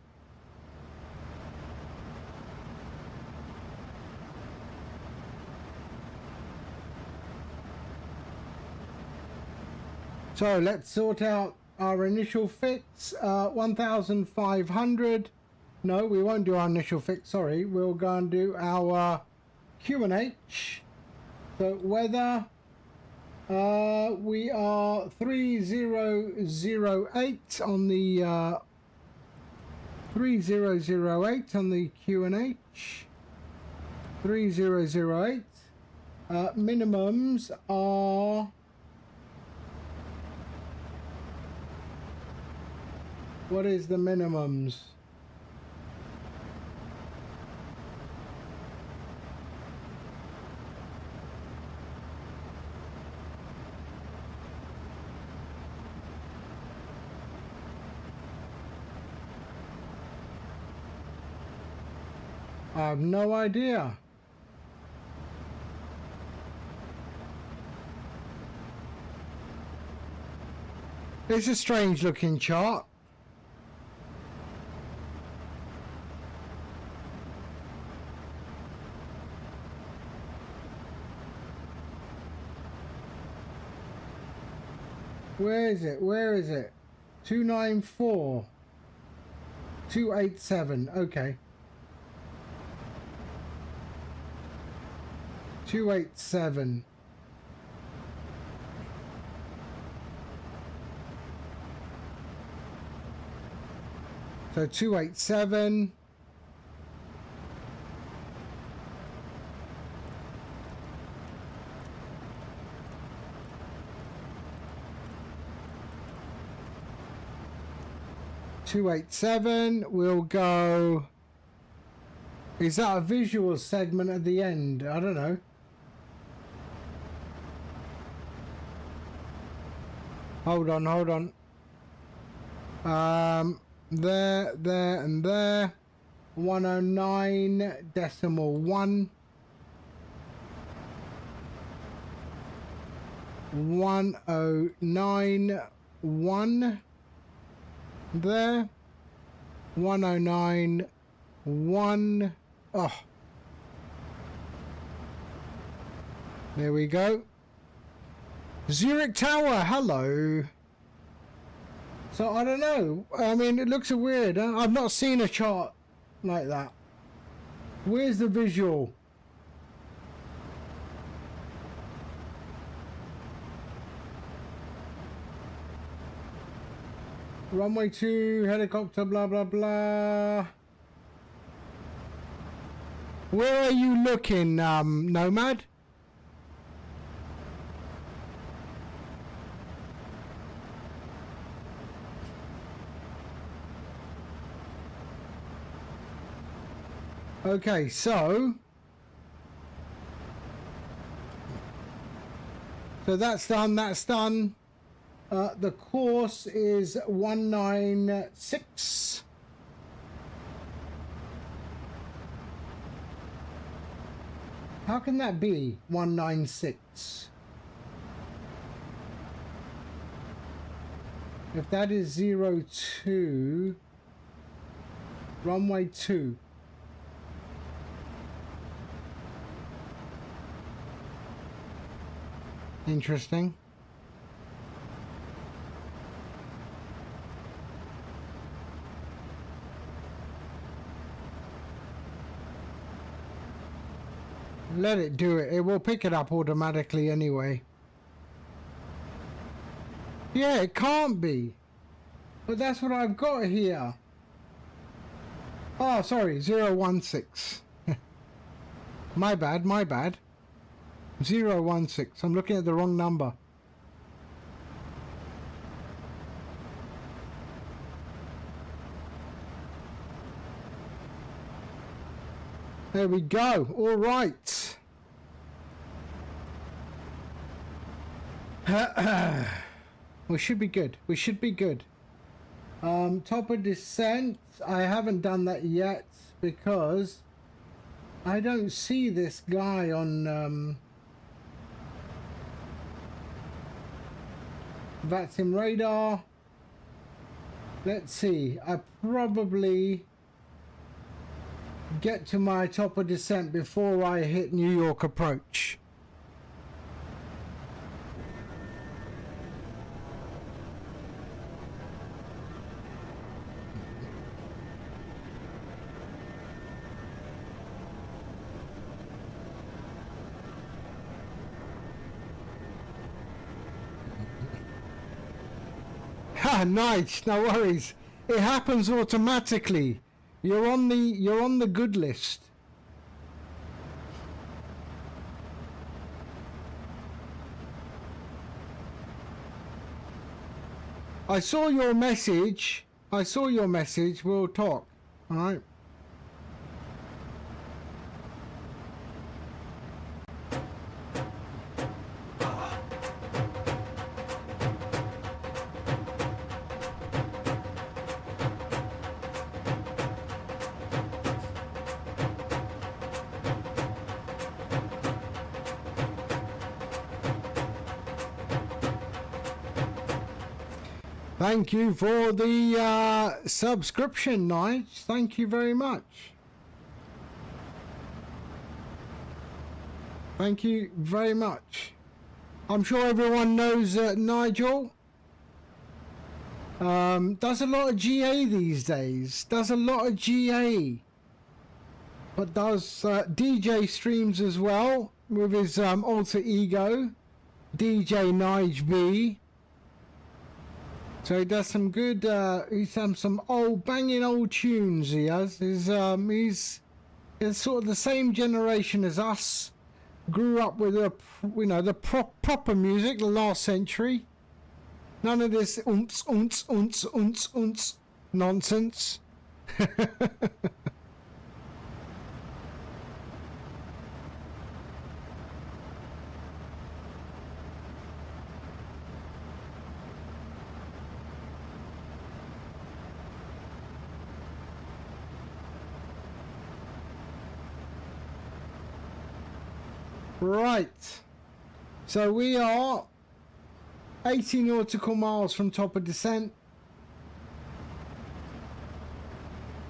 So let's sort out our initial fix. 1,500. No, we won't do our initial fix. Sorry, we'll go and do our Q&H. So weather. We are 3008 on the 3008 on the Q&H. 3008. Minimums are what is the minimums? I have no idea. It's a strange looking chart. Where is it? Where is it? 294. 287. Okay. 287. So 287. We'll go. Is that a visual segment at the end? I don't know. Hold on, hold on. There, and there. 109.1. 109.1. There. 109.1. Oh. There we go. Zurich Tower, hello. So I don't know. I mean, it looks weird. Huh? I've not seen a chart like that. Where's the visual? Runway 2, helicopter, blah, blah, blah. Where are you looking, Nomad? Okay, so that's done, that's done. The course is 196. How can that be 196? If that is 02, runway 2. Interesting. Let it do it. It will pick it up automatically anyway. Yeah, it can't be. But that's what I've got here. Oh, sorry, 016. My bad, my bad. 016. I'm looking at the wrong number. There we go. All right. We should be good. We should be good. Top of descent. I haven't done that yet because I don't see this guy on VATSIM radar. Let's see. I probably get to my top of descent before I hit New York approach. Ha, nice, no worries. It happens automatically. You're on the good list. I saw your message. We'll talk. All right. Thank you for the subscription, Nige. Thank you very much. Thank you very much. I'm sure everyone knows Nigel. Does a lot of GA these days. Does a lot of GA. But does DJ streams as well with his alter ego, DJ Nige B. So he does some good. He's done some old banging old tunes. He has. He's sort of the same generation as us. Grew up with the proper music, the last century. None of this nonsense. Right, so we are 80 nautical miles from top of descent.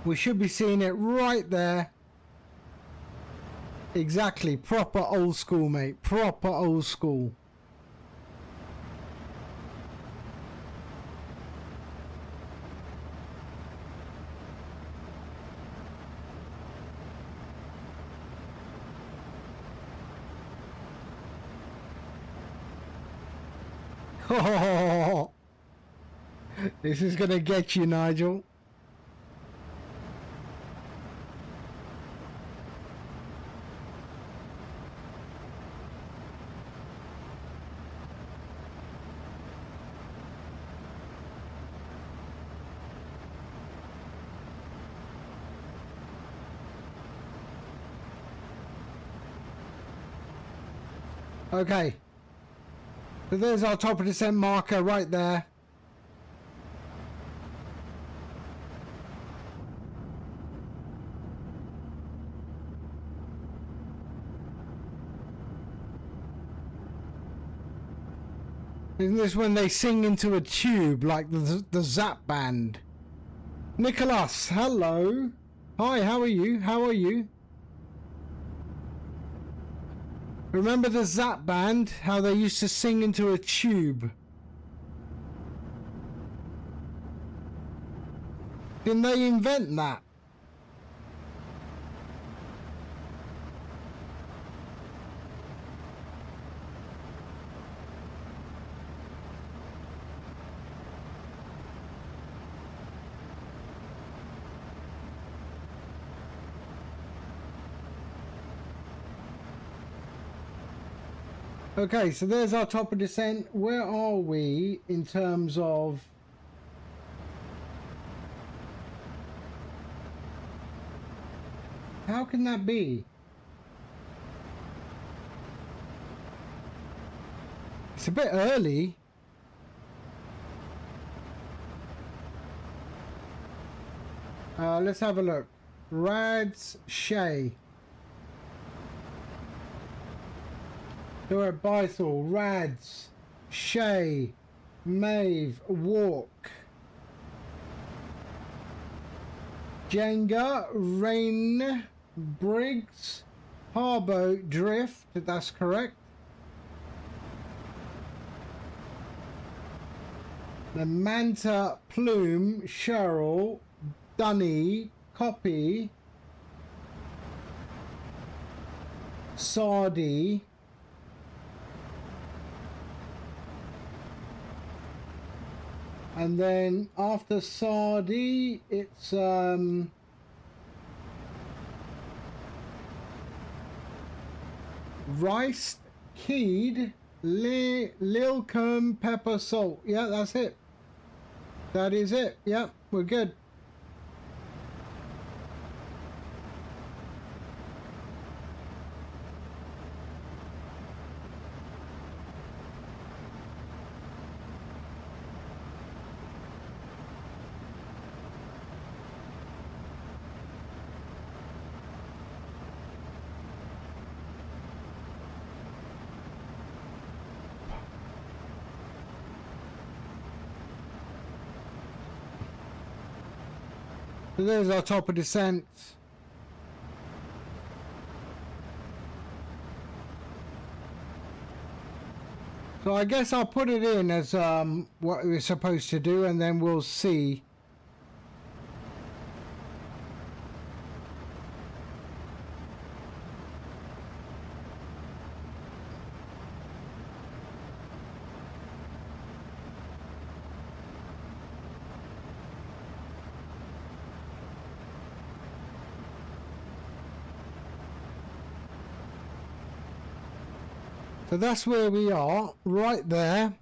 We should be seeing it right there. Exactly, proper old school, mate, proper old school. Oh, this is gonna get you, Nigel. Okay. So there's our top of descent marker right there. Isn't this when they sing into a tube like the Zap band? Nicholas, hello. Hi, how are you? How are you? Remember the Zap band? How they used to sing into a tube? Didn't they invent that? Okay, so there's our top of descent. Where are we in terms of... How can that be? It's a bit early. Let's have a look. Rads Shay. Stuart Bythel, Rads, Shay, Maeve, Walk, Jenga, Rain, Briggs, Harbo, Drift, that's correct. The Manta, Plume, Cheryl, Dunny, Copy, Sardi, and then after Sardi, it's Rice, Keed, Lilcombe, Pepper, Salt. Yeah, that's it. That is it. Yeah, we're good. So there's our top of descent. So I guess I'll put it in as what we're supposed to do, and then we'll see. So that's where we are, right there.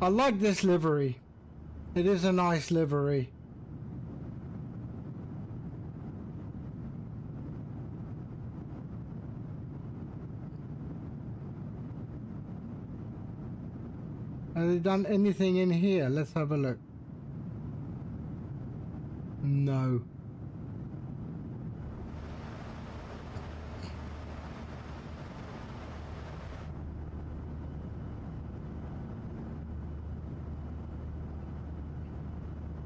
I like this livery. It is a nice livery. Have they done anything in here? Let's have a look. No.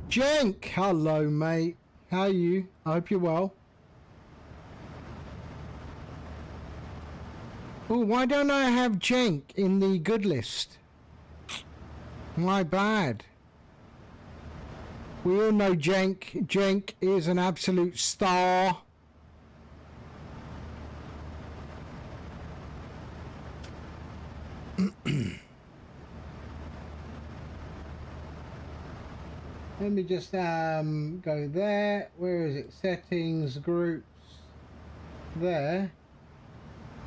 Jenk! Hello, mate. How are you? I hope you're well. Oh, why don't I have Jenk in the good list? My bad. We all know Jenk. Jenk is an absolute star. Let me just go there. Where is it? Settings, groups. There.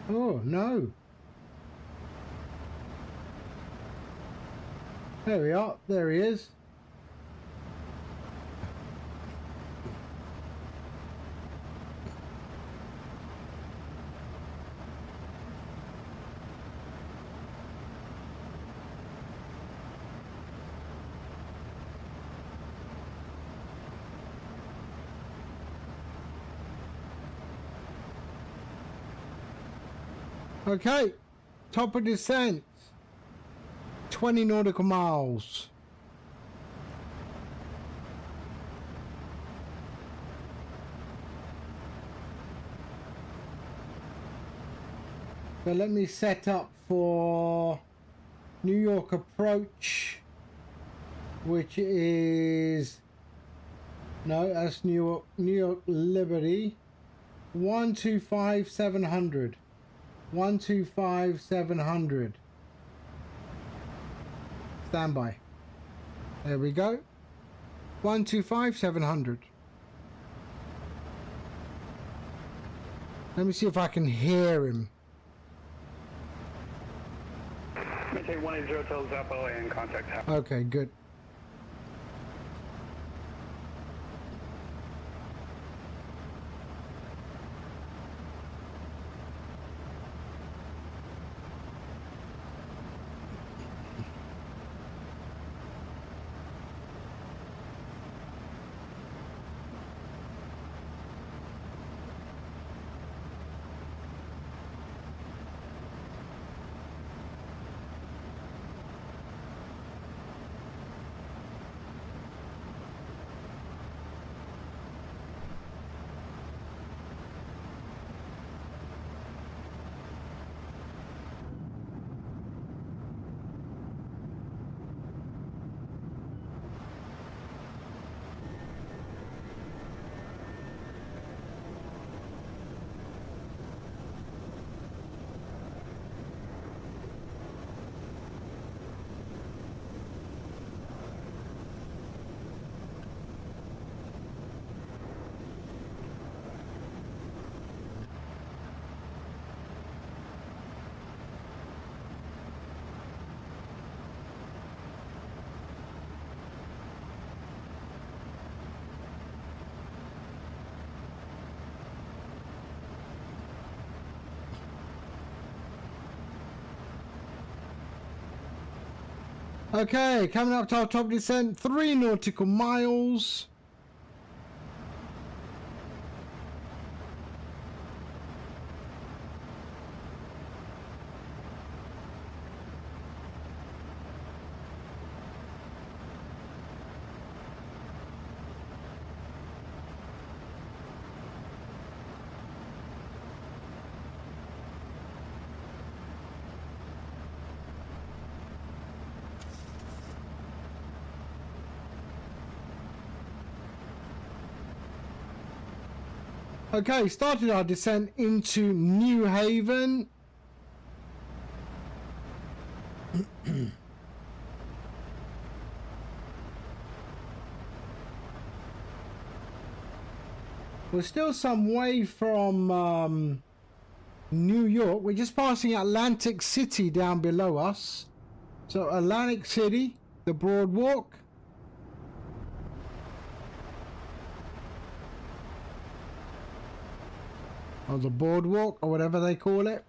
Oh, no. There we are. There he is. Okay, top of descent, 20 nautical miles. So let me set up for New York approach, which is, no, that's New York Liberty, 125,700. 125,700. Standby. There we go. 125,700. Let me see if I can hear him. Maintain 180 till Zappo and contact happen. Okay, good. Okay, coming up to our top descent, 3 nautical miles. Okay, started our descent into New Haven. We're still some way from New York. We're just passing Atlantic City down below us. So Atlantic City, the Broadwalk. Or the boardwalk, or whatever they call it.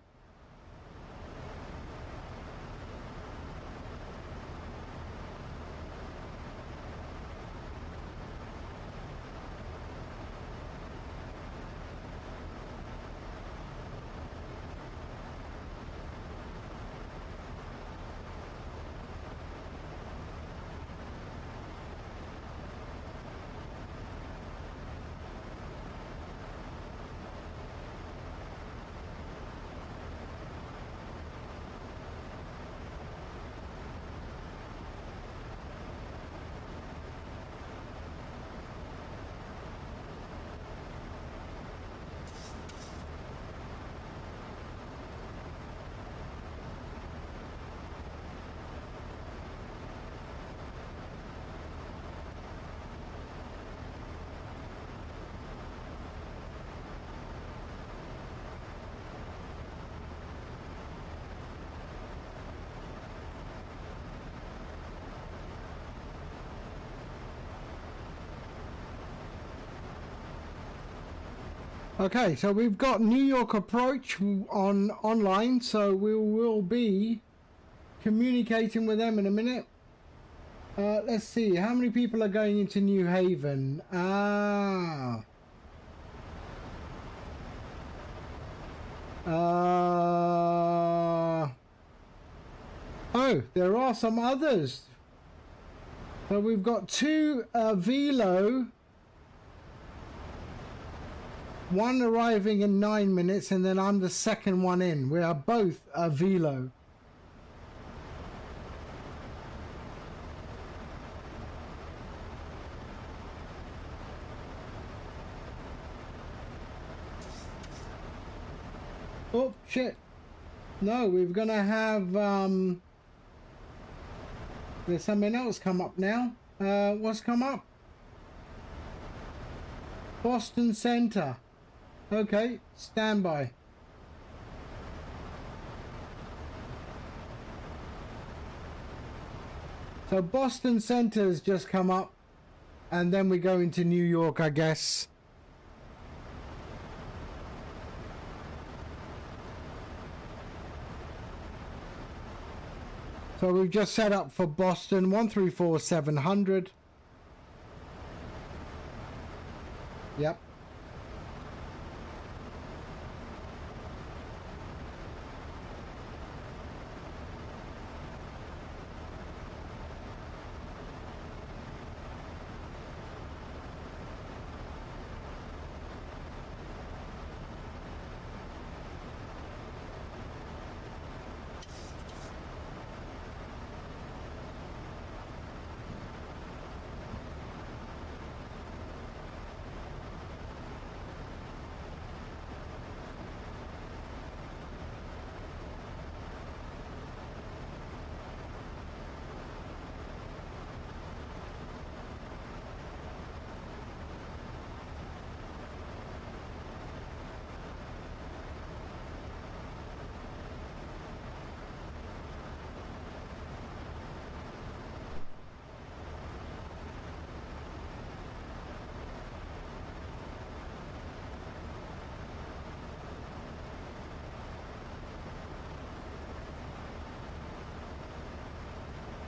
Okay, so we've got New York approach on online, so we will be communicating with them in a minute. Let's see, how many people are going into New Haven? Oh, there are some others. So we've got 2 Avelo. One arriving in 9 minutes, and then I'm the second one in. We are both a Velo. Oh shit! No, we're gonna have there's something else come up now. What's come up? Boston Center. Okay, stand by. So Boston Center's just come up, and then we go into New York, I guess. So we've just set up for Boston 134-700. Yep.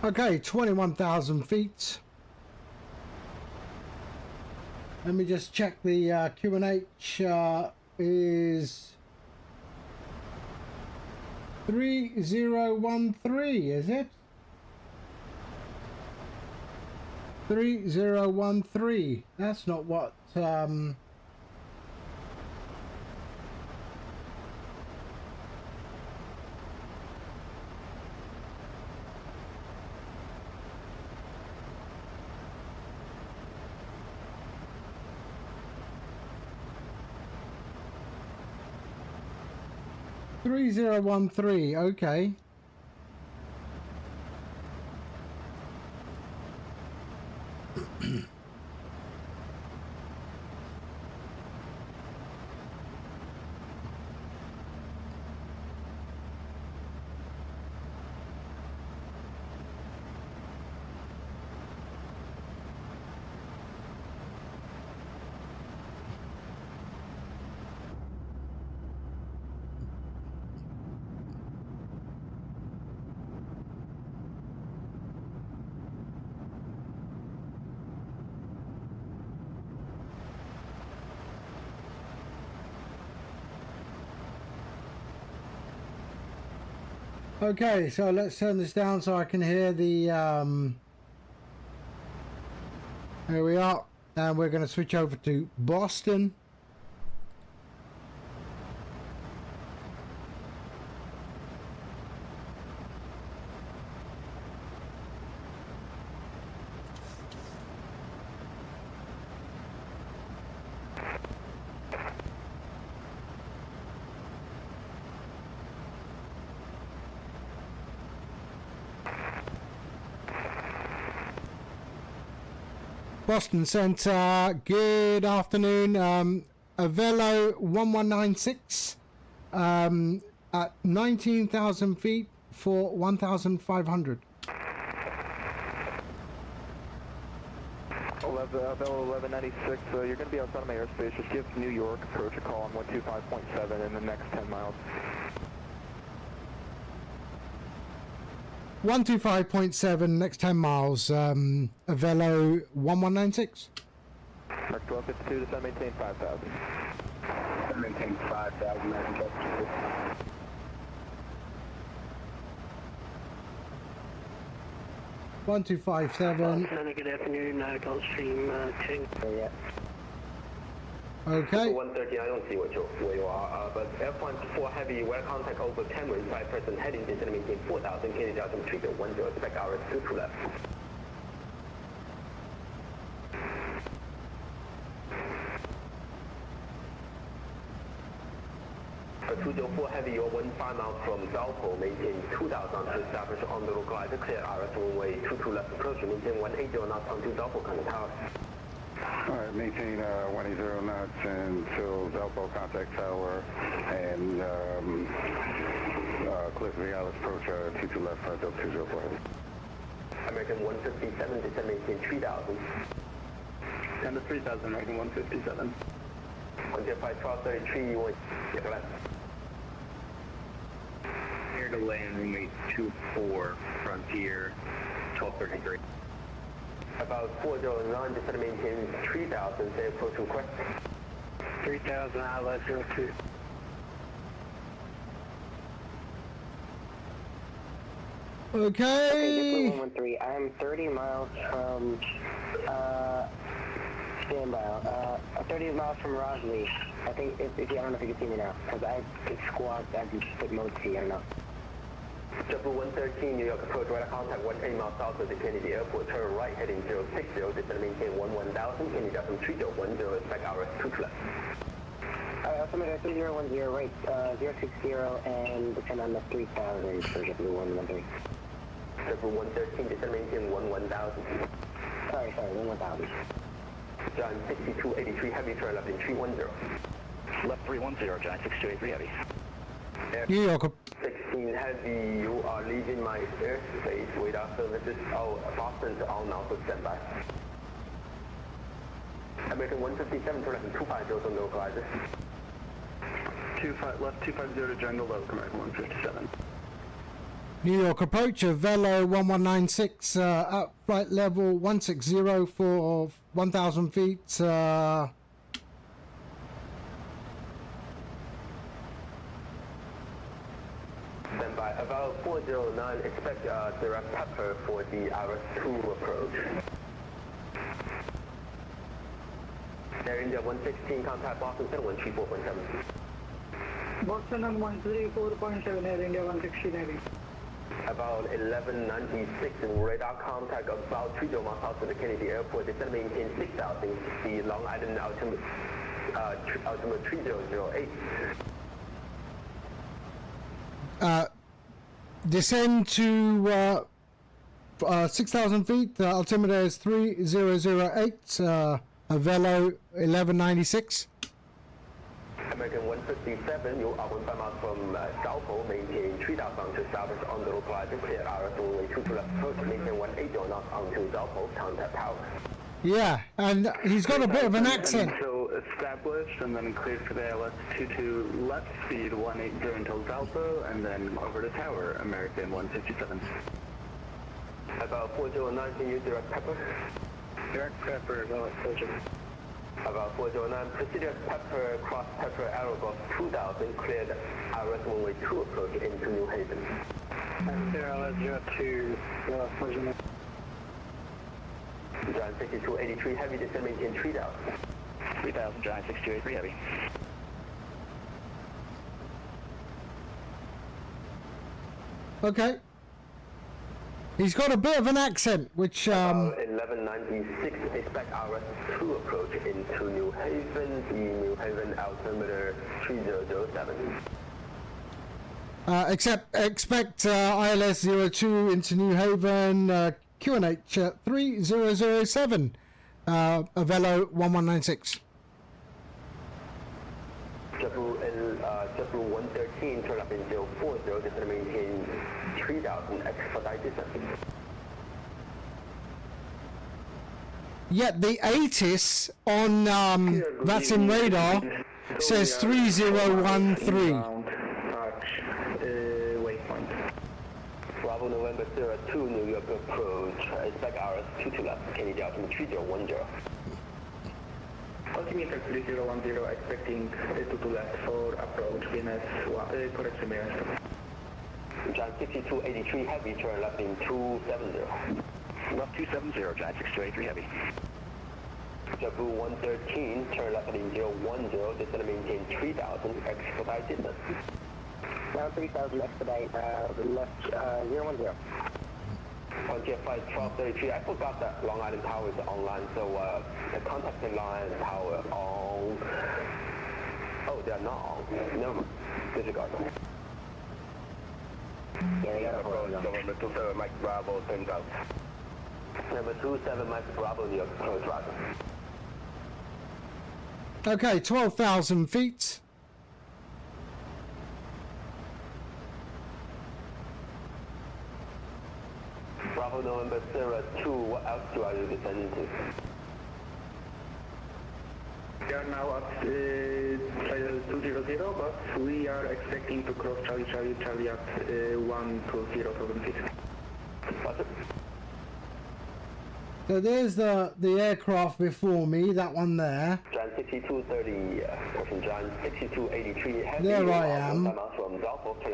Okay, 21,000 feet. Let me just check the QNH is 3013, is it? 3013. That's not what 3013, okay. Okay, so let's turn this down so I can hear the there we are, and we're going to switch over to Boston. Boston Center, good afternoon. Avelo 1196 at 19,000 feet for 1,500. Avelo 1196, you're going to be outside of my airspace. Just give New York approach a call on 125.7 in the next 10 miles. 125.7, next 10 miles, Avelo 1196. Mark 1252, descend, maintain 5,000. Maintain 5,000, I think that's 1257. Good afternoon, Gulfstream 2. Yeah. Okay. 130, I don't see where you are, but F1 4 heavy, wear contact over Camry, 5% heading distance maintain 4,000, Kennedy Delta 10, expect hours 2 left. For 204 heavy, you're 15 miles from Valpo, maintain 2,000 to establish on the localizer, clear RS runway 22 left approach, maintain 180 knots onto Valpo kind of tower. Alright, maintain 180 knots until Valpo contact tower and clear for the Alice approach 22 left, 204 heavy. American 157, descend maintain 3,000. 10 to 3,000, American 157. Until 1233, you want to get left. Here to land runway 24, Frontier 1233. About 409, descend maintain 3,000, say approach request. 3,000, outlet 02. Okay. 113, I'm 30 miles from, standby, 30 miles from Rosley. I think, if you, I don't know if you can see me now, because I could squawk, I can put mode C, I don't know. JetBlue 113, New York approach, radar contact 18 miles south of the Kennedy Airport, turn right heading 060, descend maintain 1000, Kennedy Delta 3010, expect hours 2 left. Altimeter 3010, right, 060, and descend on the 3,000 for JetBlue 113. JetBlue 113, descend maintain 1000. Sorry, 11,000. John 6283, heavy, turn left in 310. Left 310, John 6283 heavy. New York. 16 heavy, you are leaving my airspace, radar services, Boston to all now, so stand by. American 157, turn left in 250 on the localizer. 25, left 250 to jungle low, American 157. New York approach, Avelo 1196 at flight level 160 for 1,000 feet. Stand by. About 409, expect direct pepper for the RS2 approach. Air India 116, contact Boston 134.7. Boston on 134.7, Air India 116 heading. About 1196, radar contact about 3 miles south of the Kennedy Airport. Descend maintain 6,000, the Long Island altimeter 3008. Descend to 6,000 feet. Altimeter is 3008. Avelo 1196. American 157, you are 1 miles from South Pole, maintain 3,000 to establish on the local line, clear RS runway 22 left approach, maintain 18 knots onto South Pole, contact tower. Yeah, and he's got a bit of an accent. Until established, and then cleared for the ILS 22 left, speed 180 until Valpo, and then over to tower, American 157. About 409, can you direct pepper? Direct pepper, no approaching. About 409, proceed direct pepper, cross pepper, arrow above 2,000, cleared RS runway 2 approach into New Haven. And ILS 02, approaching. Giant 6283 heavy, descend maintain 3,000. 3,000, Giant 6283 heavy. Okay. He's got a bit of an accent, which 1196, expect RS2 approach into New Haven, the New Haven altimeter 3007. expect ILS 02 into New Haven, QNH 3007, Avelo 1196. JetBlue 113, turn up in 040, descend maintain 3,000, expedite descent. Yet the ATIS on VATSIM radar says 3013. Waypoint. Bravo November 02, New York approach, expect RS 22 left, Kennedy altimeter 3010. Altimeter 3010, expecting 22 left for approach, VNS, correction VNS. Giant 6283 heavy, turn left in 270. Left 270, Giant 6283 heavy. JetBlue 113, turn left in 010, descend maintain 3,000, expedite distance. Now 3,000 expedite, left 010. Frontier Flight 1233, I forgot that Long Island Tower is online, so the contact the Long Island Tower on... Oh, they are not on. Never mind. Disregard them. Yeah, Approach, November 27, Mike Bravo, turns out. Number 27, Mike Bravo, New York, approach roger. Okay, 12,000 feet. Bravo November 02, what altitude are you descending to? We are now at 200, but we are expecting to cross Charlie at 120,000 feet. What's it? So there's the aircraft before me, that one there. Giant 6230, person Giant 6283, heavy. There I am.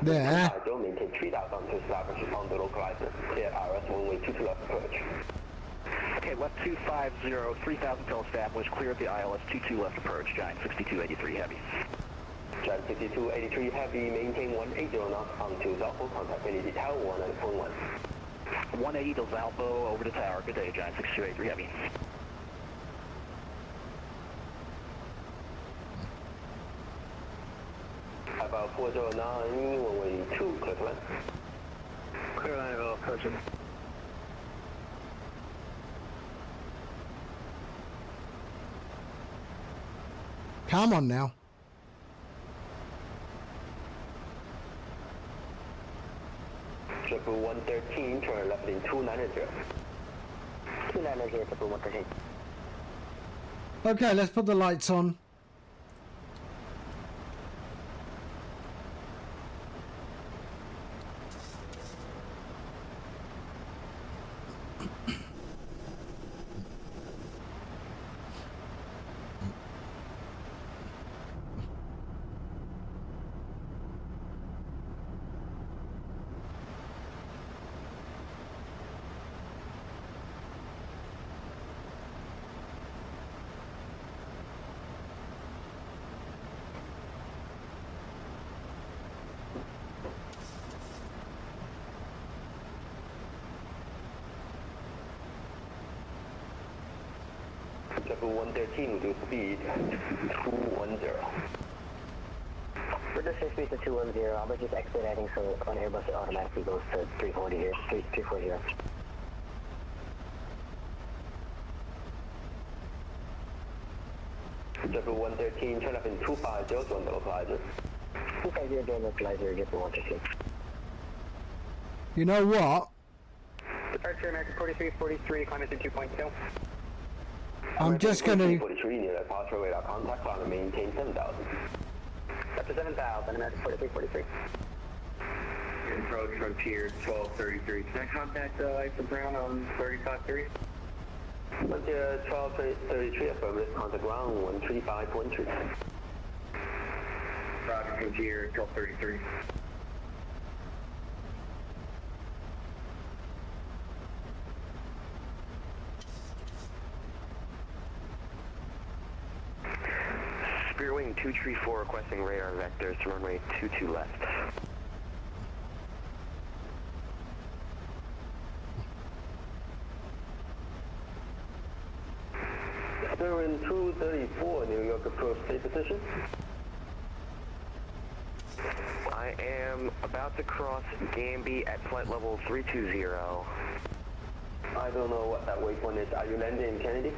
There. Maintain 3,000 to establish on the localizer. Clear RS runway 22 left approach. Okay, left 250, 3,000 till established, clear of the ILS 22 left approach, Giant 6283 heavy. Giant 6283 heavy, maintain 180 knots onto Zalpo, contact Kennedy Tower 190.1. 180 till Valpo, over to tower, good day, Giant 6283 heavy. About 409, runway 2, clear to land. Clear line of approaching. Come on now. JetBlue 113, turn left in 290. 290, JetBlue 113. Okay, let's put the lights on. 113, reduce speed 210. Reduce speed to 210. I'll be just expediting so on Airbus it automatically goes to 340 here. 340. JetBlue 113, turn up in 250 to localizer. 250 during localizer, JetBlue 113. You know what? Departure American 4343, climate to 2.2. I'm just gonna. 43 near departure radar contact, climb and maintain 7,000. Up to 7,000, American 4343. Approach Frontier 1233. Can I contact Lisa Brown on 35-3? Frontier 1233, affirmative, contact ground 13513. Roger, Frontier 1233. Spirit Wing 234 requesting radar vectors to runway 22 left. Spirit Wing 234, New York approach, stay position. I am about to cross Gamby at flight level 320. I don't know what that waypoint is. Are you landing in Kennedy?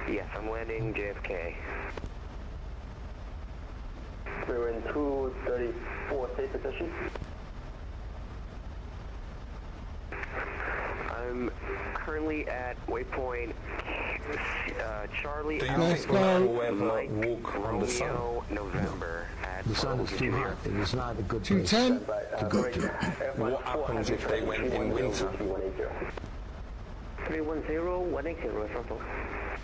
Yes, I'm landing JFK. We're in 234, stay position. I'm currently at waypoint Charlie Let's Alpha go. Mike Romeo November at The sun is too hot. It is not a good place 210. to go to. What happens if they went in winter? 310, 180, something.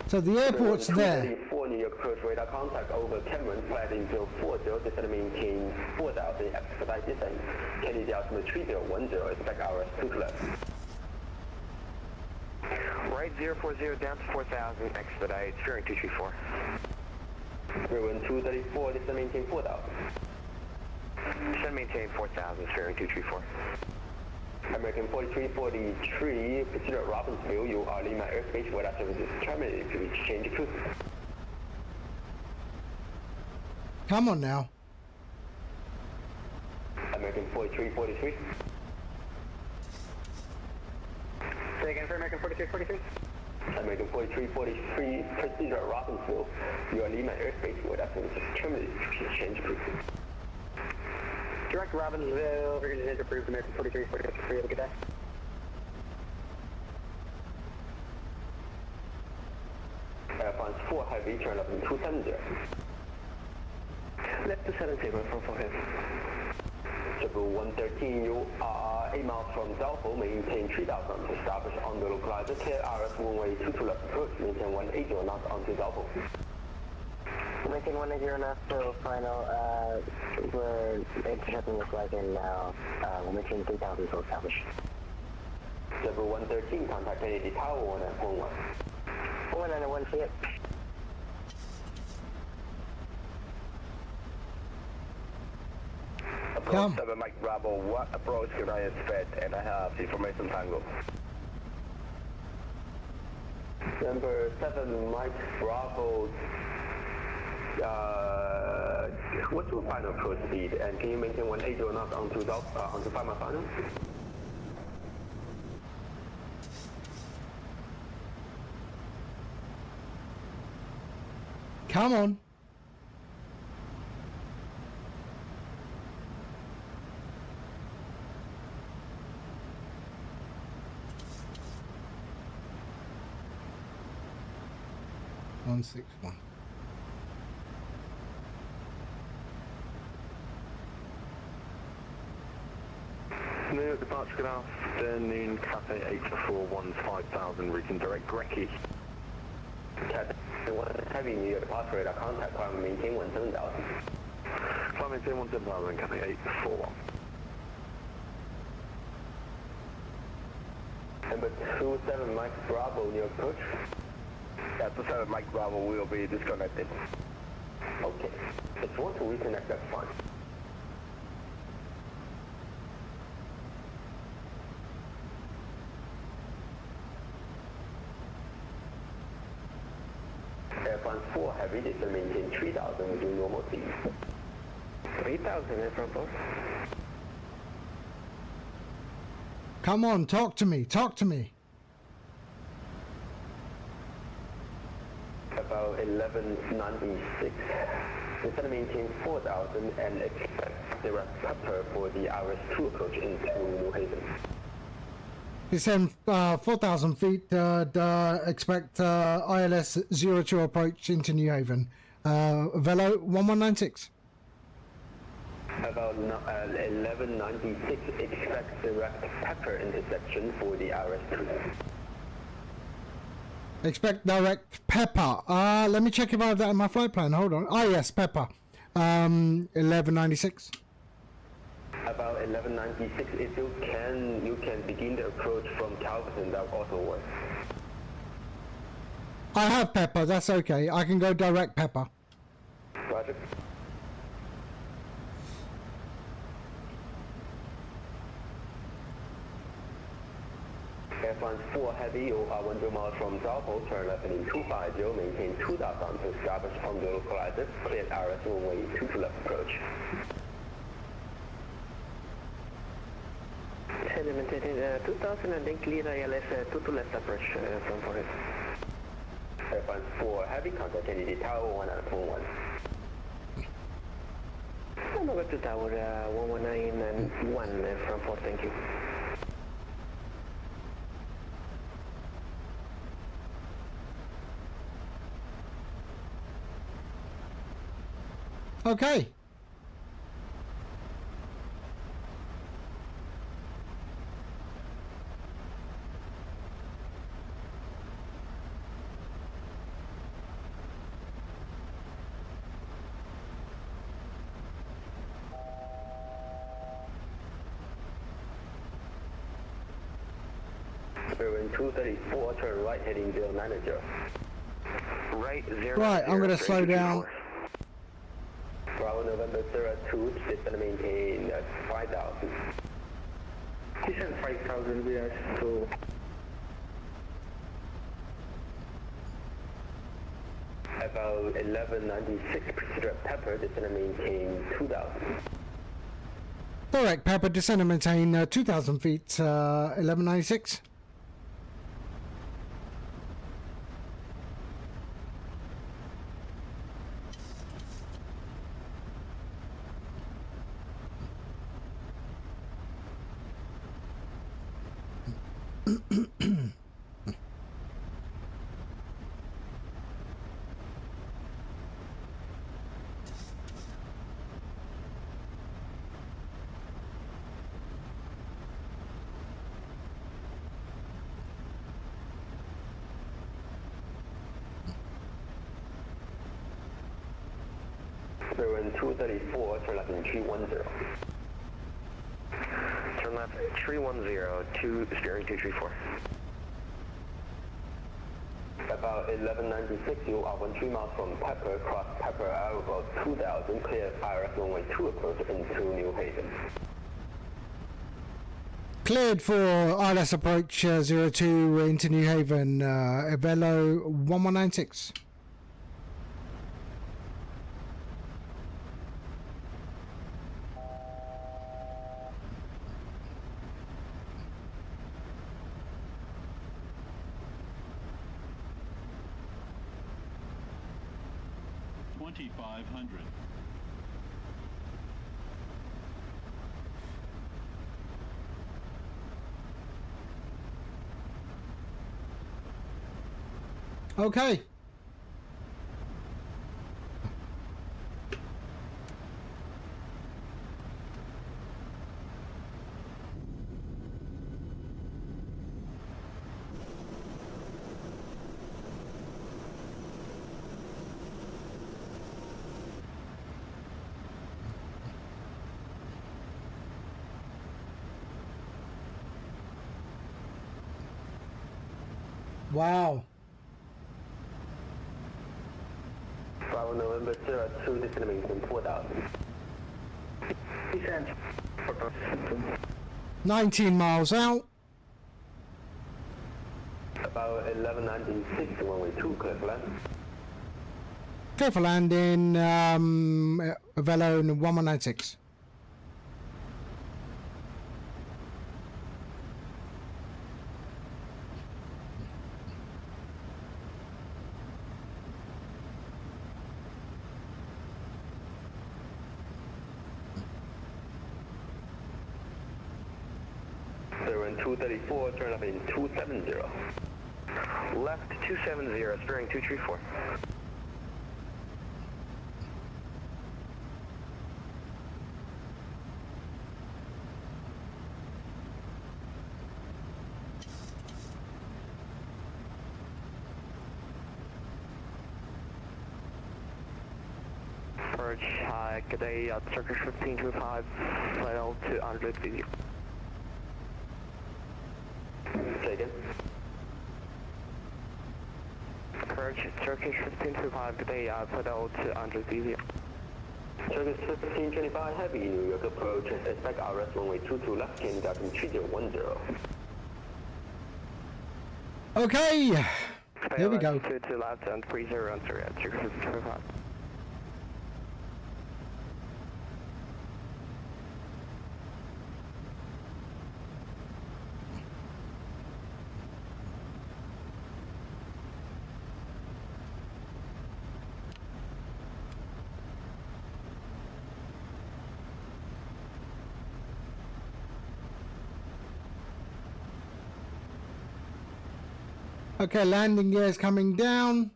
So the airport's there. 234 New York approach radar contact over Cameron, flight into 40, descend maintain 4,000, expedite descent. Kennedy altimeter 3010, expect hours 2 to left. Right 040 down to 4,000, expedite, steering 234. We're in 234, descend maintain 4,000. Descend maintain 4,000, steering 234. American 4343, proceed at Robbinsville, you are Lima airspace, radar services terminated, please change cruise. Come on now. American 4343. Say again for American 4343. American 4343, proceed at Robbinsville, you are Lima airspace, radar services terminated, please change cruise. Direct Robbinsville, we're going to approved American 4343. Have a good day. France 4 heavy, turn up in 270. Left to 70, from forehead. JetBlue 113, you are 8 miles from Delphi, maintain 3,000, establish on the localizer, clear RS runway 22 left approach, maintain 180 knots onto Delphi. Maintain 180 knots, so final, we're intercepting the flight in now, we'll maintain 3,000, so establish. JetBlue 113, contact Kennedy Tower 1911. 191, see it. Come. 7 Mike Bravo, what approach can I expect? And I have information tango. Number 7 Mike Bravo, what's your final approach speed? And can you maintain 180 or not onto 5 mile final? Come on. One 161. New York departure, good afternoon, Cathay 841, 5000, reaching direct Grecky. Cathay 1 heavy, New York departure radar contact, climb maintain 17,000. Climb maintain 17,000, Cathay 841. Number 27 Mike Bravo, New York approach. Yeah, 27 Mike Bravo will be disconnected. Okay, if you want to reconnect, that's fine. France 4 Heavy, this will maintain 3000 with normal speed. 3000 in front post. Come on, talk to me, talk to me. About 1196. It's going to maintain 4000 and expect direct pepper for the RS2 approach into New Haven. Descend 4,000 feet, expect ILS 02 approach into New Haven. Velo 1196. About 1196, expect direct pepper intersection for the RS2. Expect direct pepper. Let me check if I have that in my flight plan. Hold on. Oh yes, pepper. 1196. About 1196, if you can begin the approach from Calverton, that will also work. I have pepper, that's okay. I can go direct pepper. Roger. Air France 4 Heavy, you are 100 miles from Zalpo, turn left in 250, maintain 2000 to establish on the localizer, clear RS runway 2 to left approach. Maintaining 2000 and then clear ILS 2 to left approach from Forest. Air France 4 Heavy, contact Kennedy Tower 1 and 1. I'm over to Tower 119 and 1 from Fort, thank you. Okay. Bearing 234, turn right heading 090. Right, 0. Right, I'm going to slow down. Bravo November 02, it's going to maintain 5000. Descend 5000 via to About 1196, proceed pepper, it's going to maintain 2000. Direct pepper, descend and maintain 2,000 feet, 1196. Bearing 234, turn left in 310. Turn left 310, 2 steering 234. About 1196, you are 13 miles from Pepper, cross Pepper at about 2000, clear IRS runway 2 approach into New Haven. Cleared for ILS approach 02 into New Haven, Avelo 1196. Okay. Wow. Bravo November 02, this is going to maintain 4000. descend. 19 miles out. About 1196, runway 2, clear for land. Clear for landing, Avelo 1196. They're in 234, turn up in 270. Left 270, steering 234. Perch, hi, good day, Turkish 1525, flight to Andre Video. Say again. Perch, Turkish 1525, good day, flight to Andre Video. Turkish 1525, heavy, New York approach, expect RS runway 22 left, Candy Dolphin 3010. Okay, here we go. 22 left and 30 on Turkish 1525. Okay, landing gear is coming down.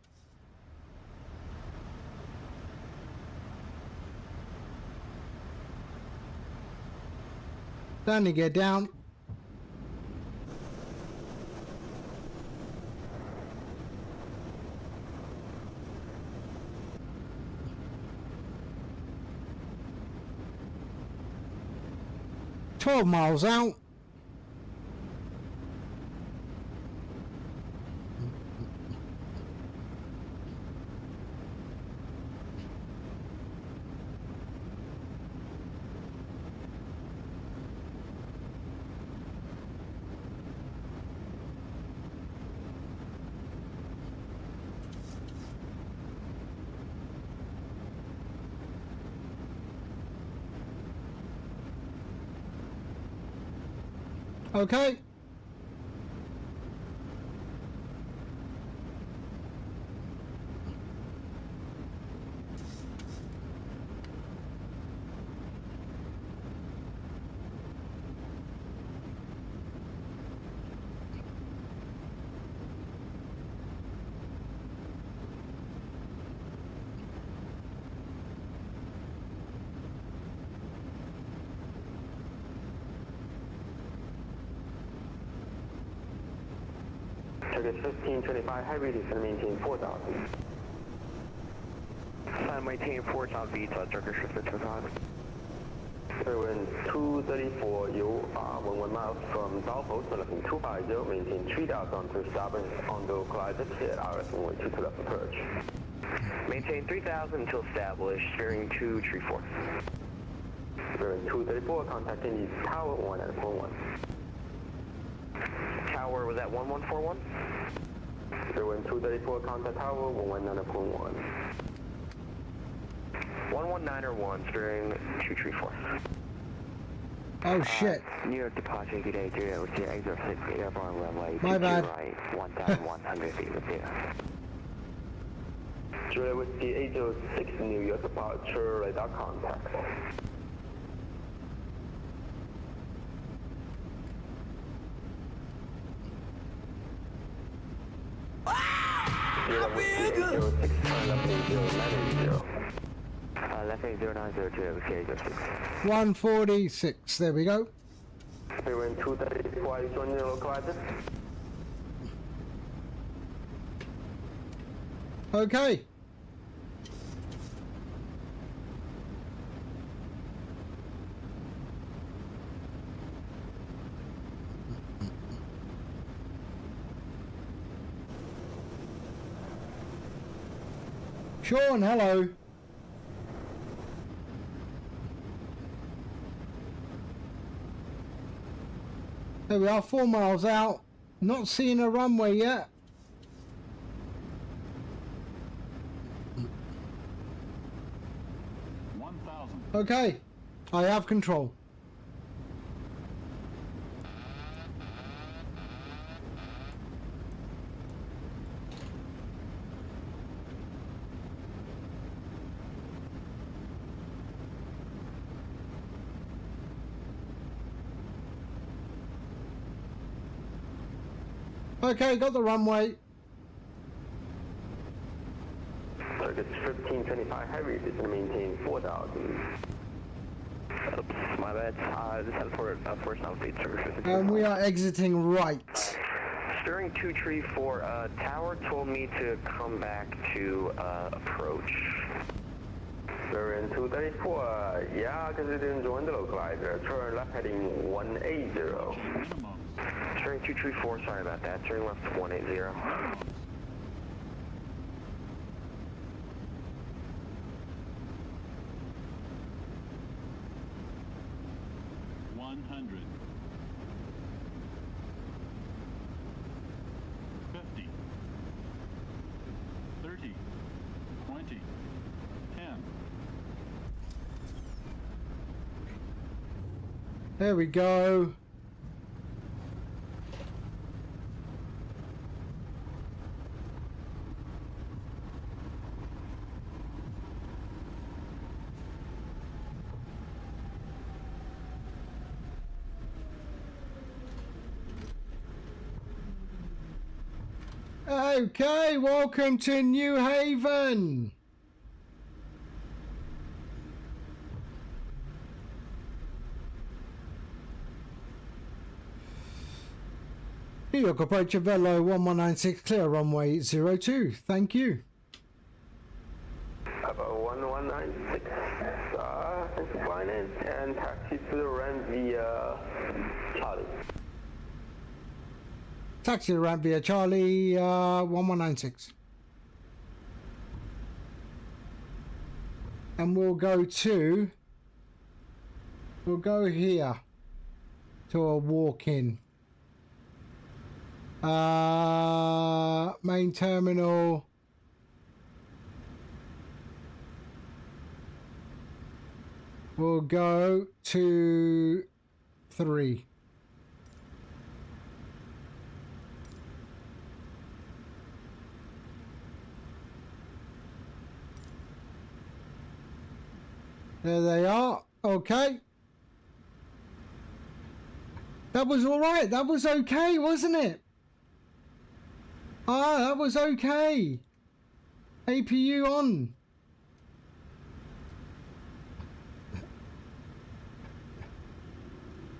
Landing gear down. $12 miles out. Okay. Turkish 1525, heavy, descend maintain 4000. Sign maintain 4000 feet, Turkish 1525. Wind 234, you are 11 miles from Dalpo, telephone 250, maintain 3000 to Spartanburg on the glide at RS 122 left approach. Maintain 3000 until established, steering 234. Wind 234, contacting the tower 1 at 1. Tower was at 1141? Wind 234, contact tower 119.1. 119 steering 234. Oh shit. New York departure, good day, 0806, airborne runway, My bad. right, 1,100 feet with you. Julia Whiskey 806, New York departure, radar contact. Julia Whiskey 806, left 80980. Left 80902, 806. 146. There we go. Wind 234, are you joining the localizer? Okay. Sean, hello. There we are, 4 miles out. Not seeing a runway yet. Okay, I have control. Okay, got the runway. Target 1525 heavy, is to maintain 4,000. Oops, my bad. This had for first outfit service. And we are exiting right. Steering 234, tower told me to come back to approach. Steering 234, yeah, because it didn't join the localizer. Turn left heading 180. Minimum. Steering 234, sorry about that. Steering left 180. 100. 50. 30. 20. 10. There we go. Okay, welcome to New Haven. New York approach Avelo 1196, clear runway 02. Thank you. About 1196, thanks for flying in, and taxi to the ramp via Charlie. Taxi to ramp via Charlie 1196. And we'll go here to a walk-in. Main terminal. We'll go to 3. There they are. Okay. That was all right. That was okay, wasn't it? Ah, that was okay. APU on.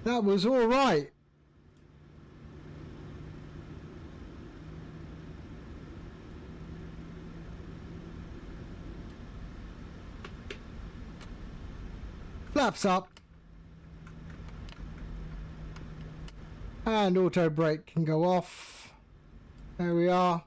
That was all right. Flaps up. And auto brake can go off. There we are.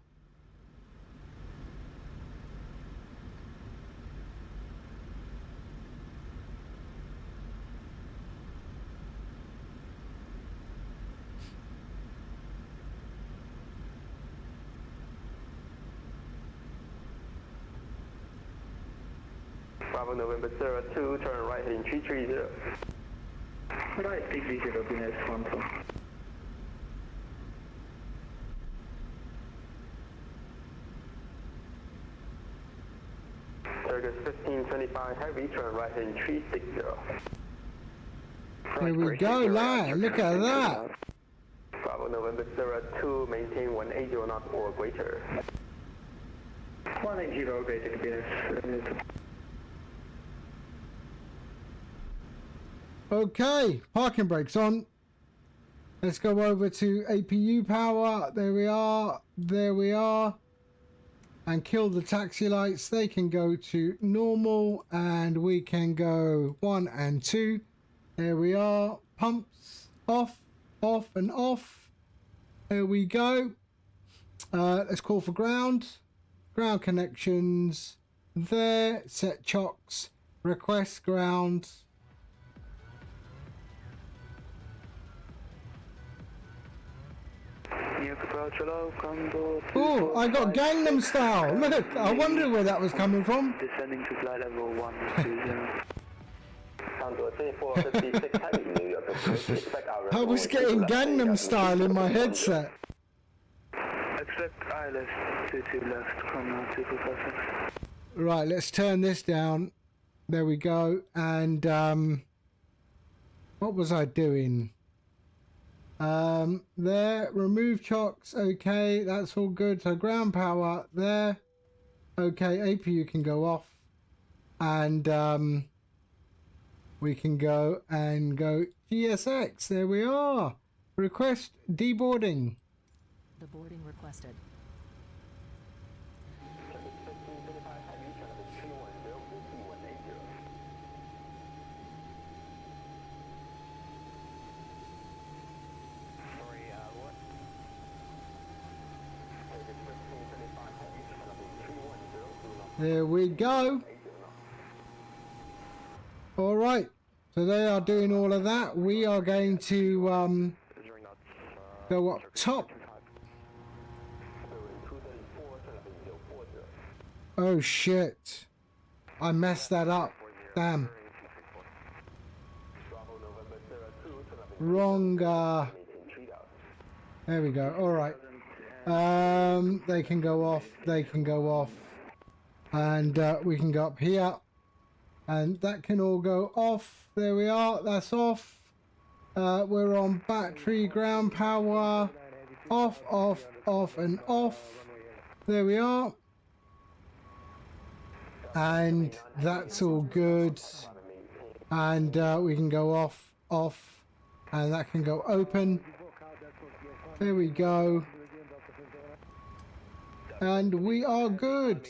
Bravo November 02, turn right heading 330. Right, 330, be nice, Quantum. Target 1525 heavy, turn right heading 360. There we go, lad. Look at that. Bravo November 02, maintain 180 knots or greater. 180 greater, be nice. Okay, parking brakes on. Let's go over to APU power. There we are. There we are. And kill the taxi lights. They can go to normal and we can go 1 and 2. There we are. Pumps off, off and off. There we go. Let's call for ground. Ground connections. There. Set chocks. Request ground. Oh, I got Gangnam Style. Look, I wondered where that was coming from. Descending to flight level 120. 2456 Heavy, New York approach. Expect our I was getting Gangnam Style in my headset. Expect ILS 22 left, Cromwell 2456. Right, let's turn this down. There we go. And what was I doing? There, remove chocks. Okay, that's all good. So ground power there. Okay, APU can go off. And we can go and go GSX. There we are. Request deboarding. The boarding requested. There we go. All right. So they are doing all of that. We are going to go up top. Oh shit. I messed that up. Damn. Wrong. There we go. All right. They can go off. They can go off. And we can go up here. And that can all go off. There we are. That's off. We're on battery, ground power. Off, off, off, and off. There we are. And that's all good. And we can go off, off. And that can go open. There we go. And we are good.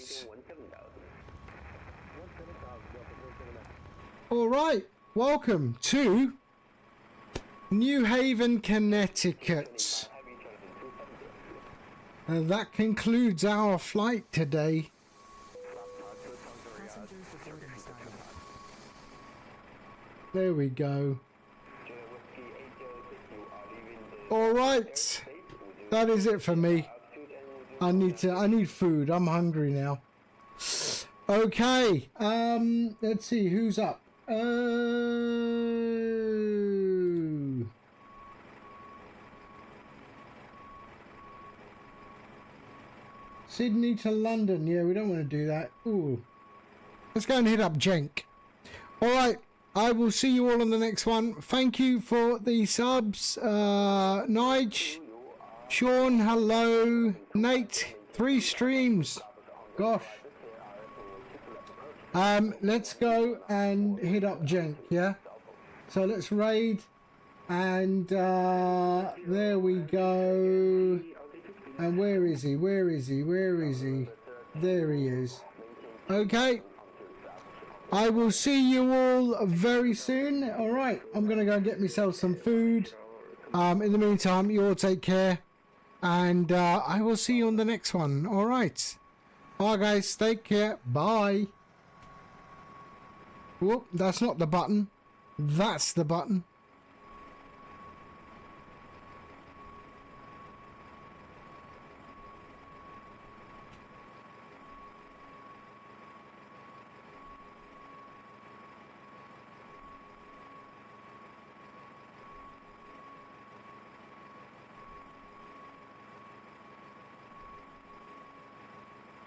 All right, welcome to New Haven, Connecticut. And that concludes our flight today. There we go. All right, that is it for me. I need food. I'm hungry now. Okay, let's see who's up. Sydney to London. Yeah, we don't want to do that. Ooh. Let's go and hit up Jenk. Alright, I will see you all on the next one. Thank you for the subs. Nige, Sean, hello. Nate, 3 streams. Gosh. Let's go and hit up Jenk, yeah? So let's raid, and there we go. And where is he? Where is he? Where is he? There he is. Okay. I will see you all very soon. Alright, I'm going to go and get myself some food. In the meantime, you all take care. And I will see you on the next one. Alright. Alright guys, take care. Bye. Whoop, that's not the button. That's the button.